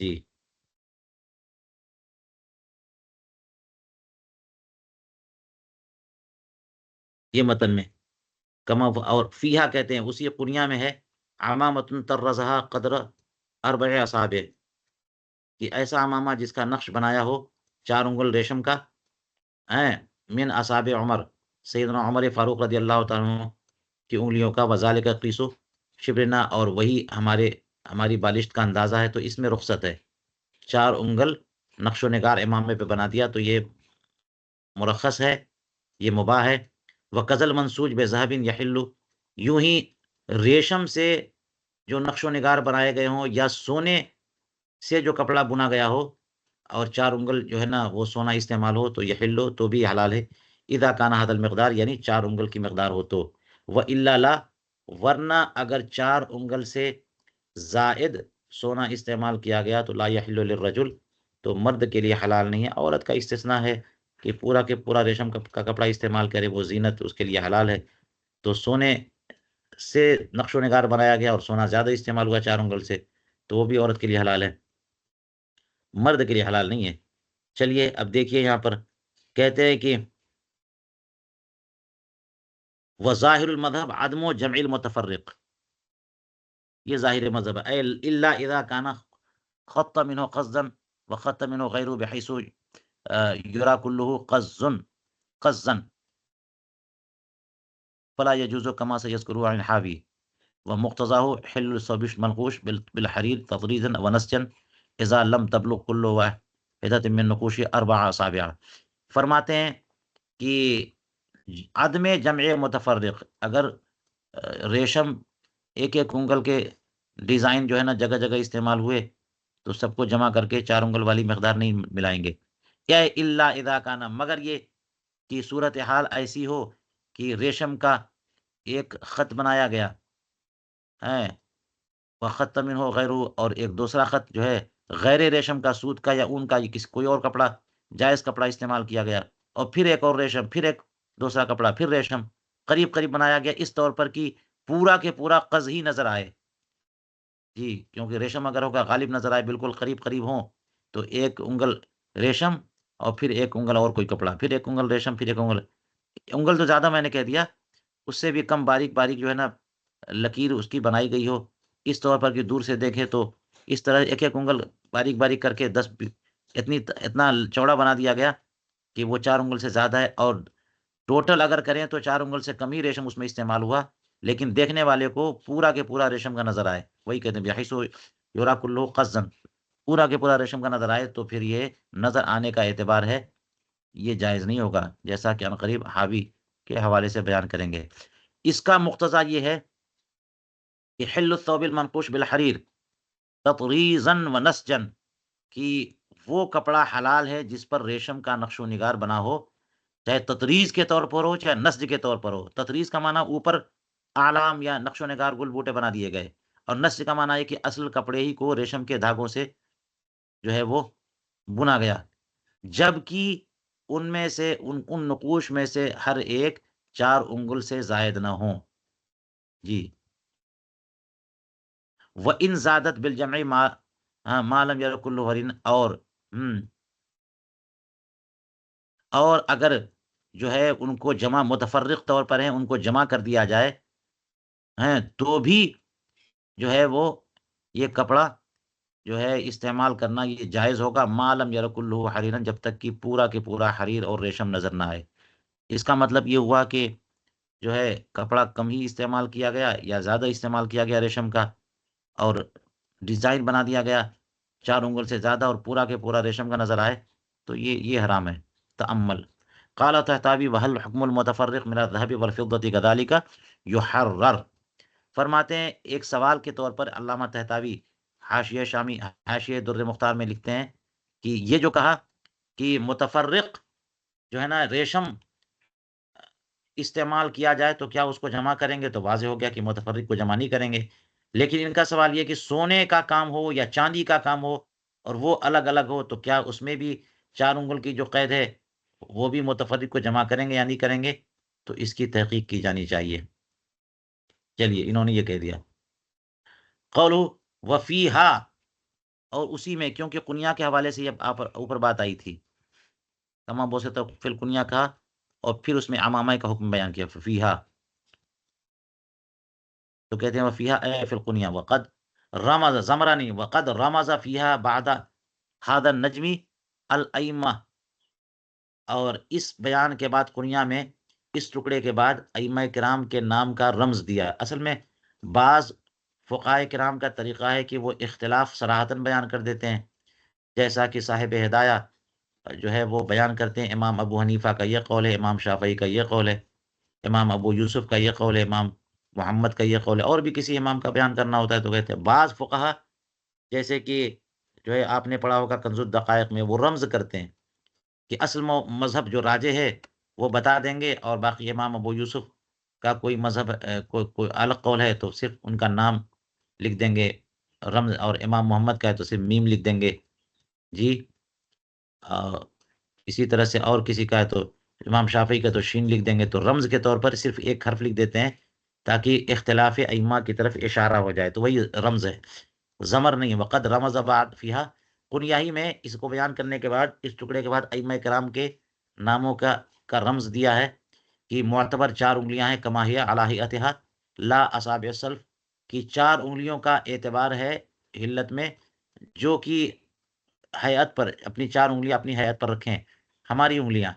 جی یہ متن میں کما, اور فیہا کہتے ہیں اسی قنیہ میں ہے امامۃ طرزھا قدر 4 اصابع, کہ ایسا امامہ جس کا نقش بنایا ہو 4 انگل ریشم کا, من اصابع عمر, سیدنا عمر فاروق رضی اللہ تعالیٰ عنہ کی انگلیوں کا, وذالک قیس شبرنا, اور وہی ہماری بالشت کا اندازہ ہے. تو اس میں رخصت ہے. 4 انگل نقش و نگار امامے پہ بنا دیا تو یہ مرخص ہے, یہ مباح ہے. وقزل منسوج بے ذهب یحل, یوں ہی ریشم سے جو نقش و نگار بنائے گئے ہوں یا سونے سے جو کپڑا بنا گیا ہو اور 4 انگل جو ہے نا وہ سونا استعمال ہو تو یحل تو بھی حلال ہے. اذا کان هذا المقدار, یعنی 4 انگل کی مقدار ہو تو. والا لا, ورنہ اگر 4 انگل سے زائد سونا استعمال کیا گیا تو لا یحل للرجل, تو مرد کے لیے حلال نہیں ہے. عورت کا استثناء ہے کہ پورا کے پورا ریشم کا کپڑا استعمال کرے, وہ زینت اس کے لیے حلال ہے. تو سونے سے نقش و نگار بنایا گیا اور سونا زیادہ استعمال ہوا 4 انگل سے تو وہ بھی عورت کے لیے حلال ہے, مرد کے لیے حلال نہیں ہے. چلیے اب دیکھیے یہاں پر کہتے ہیں کہ وظاہر المذہب عدم و جمع المتفرق, یہ ظاہر مذہب ہے. الا اذا کان خط منه قصدا وخط منه غیره بحيث یرا كله قزا فلا يجوز كما سيذكره عن حاوی, ومقتضاه حل الثوب منقوش بالحرير تطريزا ونسجا اذا لم تبلغ كل واحدة من نقوش 4 اصابع. فرماتے ہیں کہ عدم جمع متفرق, اگر ریشم 1 انگل کے ڈیزائن جو ہے نا جگہ جگہ استعمال ہوئے تو سب کو جمع کر کے 4 انگل والی مقدار نہیں ملائیں گے. کیا ہے الا اذا کان, مگر یہ کہ صورتحال ایسی ہو کہ ریشم کا ایک خط بنایا گیا ہے وخط منہ غیر, اور ایک دوسرا خط جو ہے غیر ریشم کا, سوت کا یا اون کا, یہ کوئی اور کپڑا جائز کپڑا استعمال کیا گیا, اور پھر ایک اور ریشم, پھر ایک دوسرا کپڑا, پھر ریشم قریب قریب بنایا گیا اس طور پر کہ پورا کے پورا قز ہی نظر آئے. جی کیونکہ ریشم اگر ہوگا غالب نظر آئے, بالکل قریب قریب ہوں تو 1 انگل ریشم اور پھر 1 انگل اور کوئی کپڑا, پھر 1 انگل ریشم, پھر 1 انگل. انگل تو زیادہ میں نے کہہ دیا, اس سے بھی کم باریک باریک جو ہے نا لکیر اس کی بنائی گئی ہو اس طور پر کہ دور سے دیکھے تو اس طرح 1 انگل باریک باریک کر کے 10 اتنا چوڑا بنا دیا گیا کہ وہ 4 انگل سے زیادہ ہے, اور ٹوٹل اگر کریں تو 4 انگل سے کم ہی ریشم اس میں استعمال ہوا, لیکن دیکھنے والے کو پورا کے پورا ریشم کا نظر آئے. وہی کہتے ہیں بحیث یرا کلہ قزا, پورا کے پورا ریشم کا نظر آئے تو پھر یہ نظر آنے کا اعتبار ہے, یہ جائز نہیں ہوگا, جیسا کہ عنقریب حاوی کے حوالے سے بیان کریں گے. اس کا مقتضا یہ ہے کہ حل الثوب المنقوش بالحریر تطریزا ونسجا, کہ وہ کپڑا حلال ہے جس پر ریشم کا نقش و نگار بنا ہو, چاہے تطریز کے طور پر ہو چاہے نسج کے طور پر ہو. تطریز کا معنی اوپر اعلام یا نقش و نگار گل بوٹے بنا دیے گئے, اور نسج کا معنی ہے کہ اصل کپڑے ہی کو ریشم کے دھاگوں سے جو ہے وہ بنا گیا, جبکہ ان میں سے ان نقوش میں سے ہر ایک 4 انگل سے زائد نہ ہوں. جی وَإِن زَادَتْ بِالْجَمْعِ مَا لَمْ يَرَ كُلُّ حَرٍ, اور اگر جو ہے ان کو جمع متفرق طور پر ہیں ان کو جمع کر دیا جائے تو بھی جو ہے وہ یہ کپڑا جو ہے استعمال کرنا یہ جائز ہوگا، ما لم یرک کلہ حریرا، جب تک کہ پورا کے پورا حریر اور ریشم نظر نہ آئے۔ اس کا مطلب یہ ہوا کہ جو ہے کپڑا کم ہی استعمال کیا گیا یا زیادہ استعمال کیا گیا ریشم کا، اور ڈیزائن بنا دیا گیا 4 انگل سے زیادہ اور پورا کے پورا ریشم کا نظر آئے، تو یہ حرام ہے۔ تأمل قال تحتابی وهل حکم المتفرق من الذهب والفضة كذلك يحرر، فرماتے ہیں ایک سوال کے طور پر علامہ تحتاوی حاشیہ شامی حاشیہ در مختار میں لکھتے ہیں کہ یہ جو کہا کہ متفرق جو ہے نا ریشم استعمال کیا جائے تو کیا اس کو جمع کریں گے، تو واضح ہو گیا کہ متفرق کو جمع نہیں کریں گے، لیکن ان کا سوال یہ کہ سونے کا کام ہو یا چاندی کا کام ہو اور وہ الگ الگ ہو، تو کیا اس میں بھی 4 انگل کی جو قید ہے وہ بھی متفرق کو جمع کریں گے یا نہیں کریں گے، تو اس کی تحقیق کی جانی چاہیے۔ چلیے انہوں نے یہ کہہ دیا قولو وفیہا، اور اسی میں، کیونکہ کنیا کے حوالے سے یہ اوپر بات آئی تھی، تمام بوسے تو فی الکنیا کہا اور پھر اس میں عمامہ کا حکم بیان کیا فیہا، تو کہتے ہیں وفیہا اے فی الکنیا وقد رمز زمرانی وقد رمز فیہا بعد هذا النجمی الائمہ، اور اس بیان کے بعد کنیا میں اس ٹکڑے کے بعد ائمہ کرام کے نام کا رمز دیا۔ اصل میں بعض فقہائے کرام کا طریقہ ہے کہ وہ اختلاف صراحتاً بیان کر دیتے ہیں، جیسا کہ صاحب ہدایہ جو ہے وہ بیان کرتے ہیں امام ابو حنیفہ کا یہ قول ہے، امام شافعی کا یہ قول ہے، امام ابو یوسف کا یہ قول ہے، امام محمد کا یہ قول ہے، اور بھی کسی امام کا بیان کرنا ہوتا ہے تو کہتے ہیں بعض فقہا جیسے کہ جو ہے آپ نے پڑھا ہوگا کنز الدقائق میں، وہ رمز کرتے ہیں کہ اصل مذہب جو راجح ہے وہ بتا دیں گے، اور باقی امام ابو یوسف کا کوئی مذہب کوئی الگ قول ہے تو صرف ان کا نام لکھ دیں گے رمز، اور امام محمد کا ہے تو صرف میم لکھ دیں گے جی، اسی طرح سے اور کسی کا ہے تو امام شافعی کا تو شین لکھ دیں گے، تو رمز کے طور پر صرف ایک حرف لکھ دیتے ہیں تاکہ اختلاف ائمہ کی طرف اشارہ ہو جائے، تو وہی رمز ہے، زمر نہیں ہے۔ وقد رمز بعد فیہا، کنیاہی میں اس کو بیان کرنے کے بعد اس ٹکڑے کے بعد ائمہ کرام کے ناموں کا رمز دیا ہے کہ معتبر 4 انگلیاں ہیں، کما ہی علی ہیئتھا لا اصابع السلف، کی 4 انگلیوں کا اعتبار ہے حلت میں، جو کہ حیات پر اپنی 4 انگلیاں اپنی حیات پر رکھیں، ہماری انگلیاں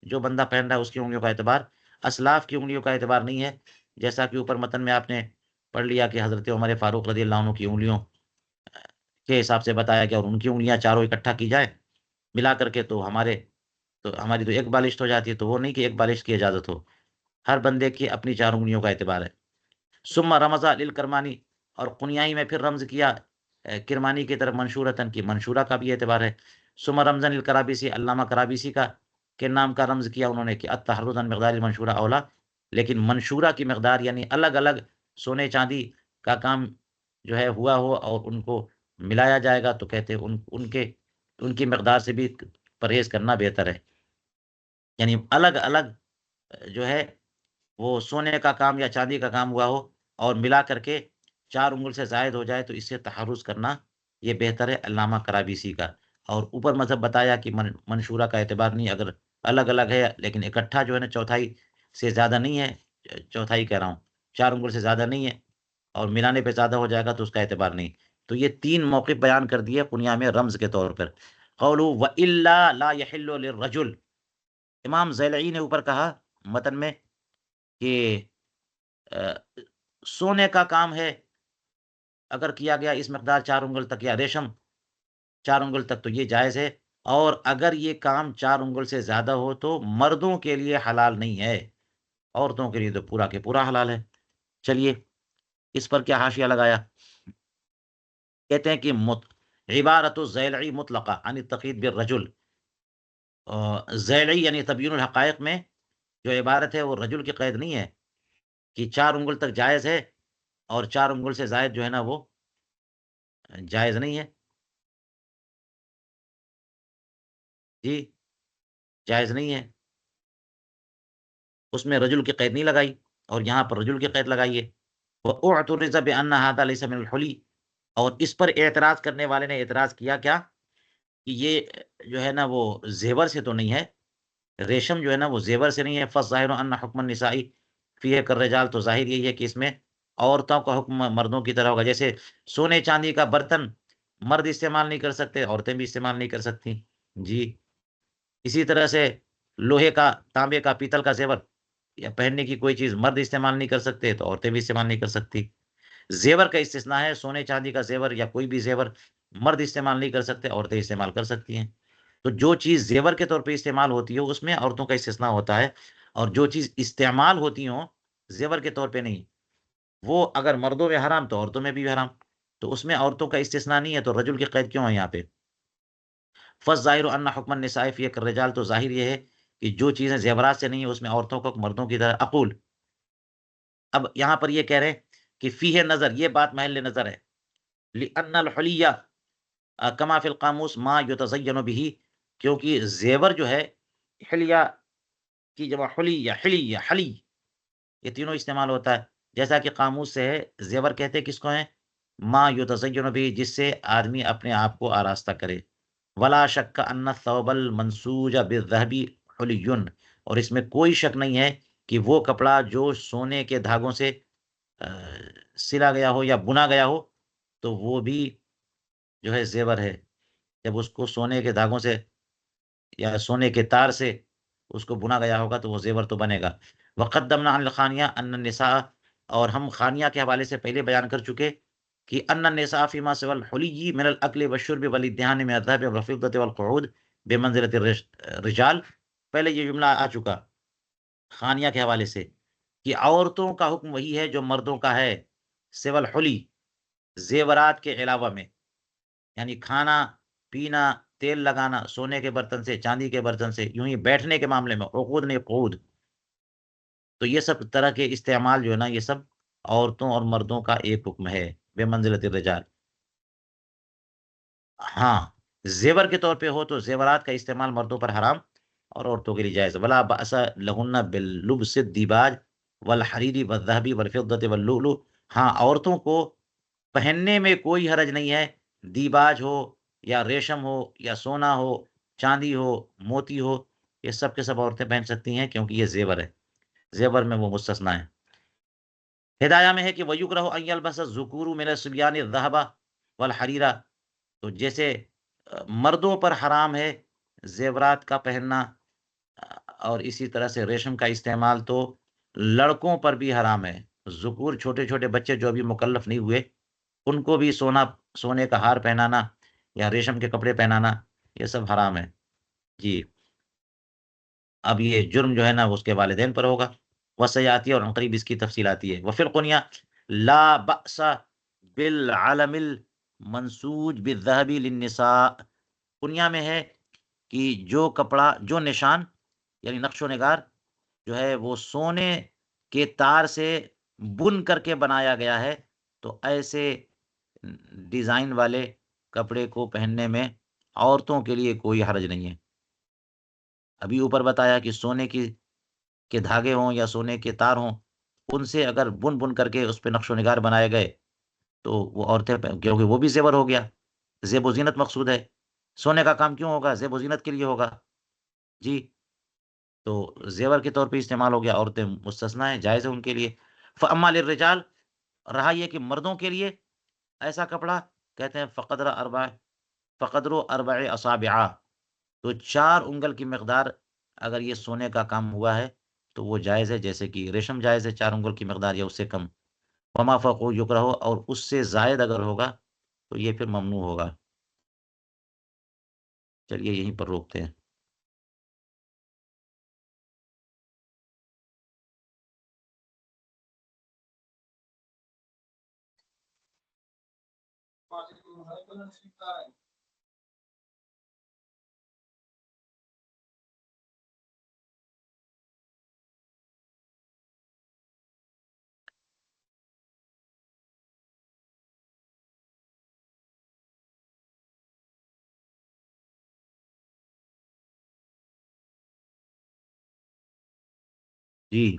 جو بندہ پہن رہا ہے اس کی انگلیوں کا اعتبار، اسلاف کی انگلیوں کا اعتبار نہیں ہے، جیسا کہ اوپر متن میں آپ نے پڑھ لیا کہ حضرت عمر فاروق رضی اللہ عنہ کی انگلیوں کے حساب سے بتایا گیا، اور ان کی انگلیاں چاروں اکٹھا کی جائے ملا کر کے تو ہماری تو ایک بالشت ہو جاتی ہے، تو وہ نہیں کہ ایک بالشت کی اجازت ہو، ہر بندے کی اپنی 4 انگلیوں کا اعتبار ہے۔ ثم رمض للکرمانی، اور قنیائی میں پھر رمز کیا کرمانی کی طرف منشورتن کی، منشورہ کا بھی اعتبار ہے۔ ثم رمضان الکرابیسی، علامہ کرابیسی کا کے نام کا رمز کیا انہوں نے کہ التحرز عن مقدار المنشورہ اولا، لیکن منشورہ کی مقدار یعنی الگ الگ سونے چاندی کا کام جو ہے ہوا ہو اور ان کو ملایا جائے گا، تو کہتے ہیں ان کی مقدار سے بھی پرہیز کرنا بہتر ہے، یعنی الگ الگ جو ہے وہ سونے کا کام یا چاندی کا کام ہوا ہو اور ملا کر کے 4 انگل سے زائد ہو جائے تو اس سے تحرز کرنا یہ بہتر ہے، علامہ کرابیسی کا۔ اور اوپر مذہب بتایا کہ منشورہ کا اعتبار نہیں، اگر الگ الگ ہے لیکن اکٹھا جو ہے نا چوتھائی سے زیادہ نہیں ہے، چوتھائی کہہ رہا ہوں 4 انگل سے زیادہ نہیں ہے اور ملانے پہ زیادہ ہو جائے گا تو اس کا اعتبار نہیں، تو یہ 3 موقف بیان کر دیے کنیا میں رمز کے طور پر۔ قولوا وَإِلَّا لَا يَحِلُّ لِلرَّجُلِ، امام زیلعی نے اوپر کہا متن میں کہ سونے کا کام ہے اگر کیا گیا اس مقدار 4 انگل تک، یا ریشم 4 انگل تک، تو یہ جائز ہے، اور اگر یہ کام 4 انگل سے زیادہ ہو تو مردوں کے لیے حلال نہیں ہے، عورتوں کے لیے تو پورا کے پورا حلال ہے۔ چلیے اس پر کیا حاشیہ لگایا، کہتے ہیں کہ عبارت الزیلعی مطلقہ عن التقید بالرجل، زیلعی یعنی تبیین الحقائق میں جو عبارت ہے وہ رجل کی قید نہیں ہے کہ 4 انگل تک جائز ہے اور 4 انگل سے زائد جو ہے نا وہ جائز نہیں ہے، جی جائز نہیں ہے، اس میں رجل کی قید نہیں لگائی اور یہاں پر رجل کی قید لگائی ہے۔ وَأُعْتُرِضَ بِأَنَّ هَذَا لَيْسَ مِنَ الْحُلِي، اور اس پر اعتراض کرنے والے نے اعتراض کیا کیا کہ یہ جو ہے نا وہ زیور سے تو نہیں ہے، ریشم جو ہے نا وہ زیور سے نہیں ہے، فالظاہر ان حکم النساء فیہ کالرجال، تو ظاہر یہی ہے کہ اس میں عورتوں کا حکم مردوں کی طرح ہوگا، جیسے سونے چاندی کا برتن مرد استعمال نہیں کر سکتے، عورتیں بھی استعمال نہیں کر سکتی جی۔ اسی طرح سے لوہے کا، تانبے کا، پیتل کا زیور یا پہننے کی کوئی چیز مرد استعمال نہیں کر سکتے تو عورتیں بھی استعمال نہیں کر سکتی۔ زیور کا استثناء ہے، سونے چاندی کا زیور یا کوئی بھی زیور مرد استعمال نہیں کر سکتے، عورتیں استعمال کر سکتی ہیں۔ تو جو چیز زیور کے طور پہ استعمال ہوتی ہے اس میں عورتوں کا استثناء ہوتا ہے، اور جو چیز استعمال ہوتی ہوں زیور کے طور پہ نہیں، وہ اگر مردوں میں حرام تو عورتوں میں بھی حرام، تو اس میں عورتوں کا استثناء نہیں ہے، تو رجل کی قید کیوں ہے یہاں پہ؟ فالظاہر ان حکم النساء فی الرجال، تو ظاہر یہ ہے کہ جو چیزیں زیورات سے نہیں ہیں اس میں عورتوں کو مردوں کی طرح اقول۔ اب یہاں پر یہ کہہ رہے ہیں کہ فیہ نظر، یہ بات محل نظر ہے، لأن الحلیہ کما فی القاموس ما یتزین به، کیونکہ زیور جو ہے، حلیہ کی جمع حلیہ، حلیہ، حلی، یہ تینوں استعمال ہوتا ہے، جیسا کہ قاموس سے ہے، زیور کہتے ہیں کس کو ہیں؟ ما یتزین به، جس سے آدمی اپنے آپ کو آراستہ کرے۔ ولا شک ان الثوب المنسوج بالذهب حلی، اور اس میں کوئی شک نہیں ہے کہ وہ کپڑا جو سونے کے دھاگوں سے سلا گیا ہو یا بنا گیا ہو تو وہ بھی جو ہے زیور ہے، جب اس کو سونے کے دھاگوں سے یا سونے کے تار سے اس کو بنا گیا ہوگا تو وہ زیور تو بنے گا۔ وقدمنا عن الخانیہ ان النساء، اور ہم خانیہ کے حوالے سے پہلے بیان کر چکے کہ ان النساء فيما سوى الحلی من الاكل والشرب والادهان من الذهب والفضة والقعود بمنزلة الرجال، پہلے یہ جملہ آ چکا خانیہ کے حوالے سے کہ عورتوں کا حکم وہی ہے جو مردوں کا ہے، سوى الحلی، زیورات کے علاوہ میں، یعنی کھانا پینا، تیل لگانا، سونے کے برتن سے، چاندی کے برتن سے، یوں ہی بیٹھنے کے معاملے میں عقود نہیں قعود، تو یہ سب طرح کے استعمال جو ہے نا، یہ سب عورتوں اور مردوں کا ایک حکم ہے، بے منزلت الرجال۔ ہاں، زیور کے طور پہ ہو تو زیورات کا استعمال مردوں پر حرام اور عورتوں کے لیے جائز، ولا بأس لہن باللبس الدیباج والحریر والذهب والفضة واللؤلؤ، ہاں عورتوں کو پہننے میں کوئی حرج نہیں ہے، دیباج ہو یا ریشم ہو یا سونا ہو، چاندی ہو، موتی ہو، یہ سب کے سب عورتیں پہن سکتی ہیں کیونکہ یہ زیور ہے، زیور میں وہ مستثنا ہے۔ ہدایہ میں ہے کہ وَيُكْرَهُ أَن يَلْبَسَ الذُّكُورُ مِنَ الصِّبْيَانِ الذَّهَبَ وَالْحَرِيرَ، تو جیسے مردوں پر حرام ہے زیورات کا پہننا، اور اسی طرح سے ریشم کا استعمال تو لڑکوں پر بھی حرام ہے، ذکور چھوٹے چھوٹے بچے جو ابھی مکلف نہیں ہوئے ان کو بھی سونے کا ہار پہنانا یا ریشم کے کپڑے پہنانا یہ سب حرام ہے جی۔ اب یہ جرم جو ہے نا اس کے والدین پر ہوگا، وسیاتی اور عنقریب اس کی تفصیل آتی ہے۔ وفی القنیہ لا بأس بالعلم المنسوج بالذهب للنساء، کنیا میں ہے کہ جو کپڑا، جو نشان یعنی نقش و نگار جو ہے وہ سونے کے تار سے بن کر کے بنایا گیا ہے، تو ایسے ڈیزائن والے کپڑے کو پہننے میں عورتوں کے لیے کوئی حرج نہیں ہے۔ ابھی اوپر بتایا کہ سونے کے دھاگے ہوں یا سونے کے تار ہوں، ان سے اگر بن بن کر کے اس پہ نقش و نگار بنائے گئے تو وہ عورتیں کیونکہ وہ بھی زیور ہو گیا، زیب و زینت مقصود ہے، سونے کا کام کیوں ہوگا؟ زیب و زینت کے لیے ہوگا جی، تو زیور کے طور پہ استعمال ہو گیا، عورتیں مستثنا ہیں، جائز ہے ان کے لیے۔ فاما للرجال، رہا یہ کہ مردوں کے لیے ایسا کپڑا کہتے ہیں فقدر اربع اصابع، تو 4 انگل کی مقدار اگر یہ سونے کا کام ہوا ہے تو وہ جائز ہے، جیسے کہ ریشم جائز ہے 4 انگل کی مقدار یا اس سے کم، وما فوق یکرہ، اور اس سے زائد اگر ہوگا تو یہ پھر ممنوع ہوگا۔ چلیے یہیں پر روکتے ہیں۔ جی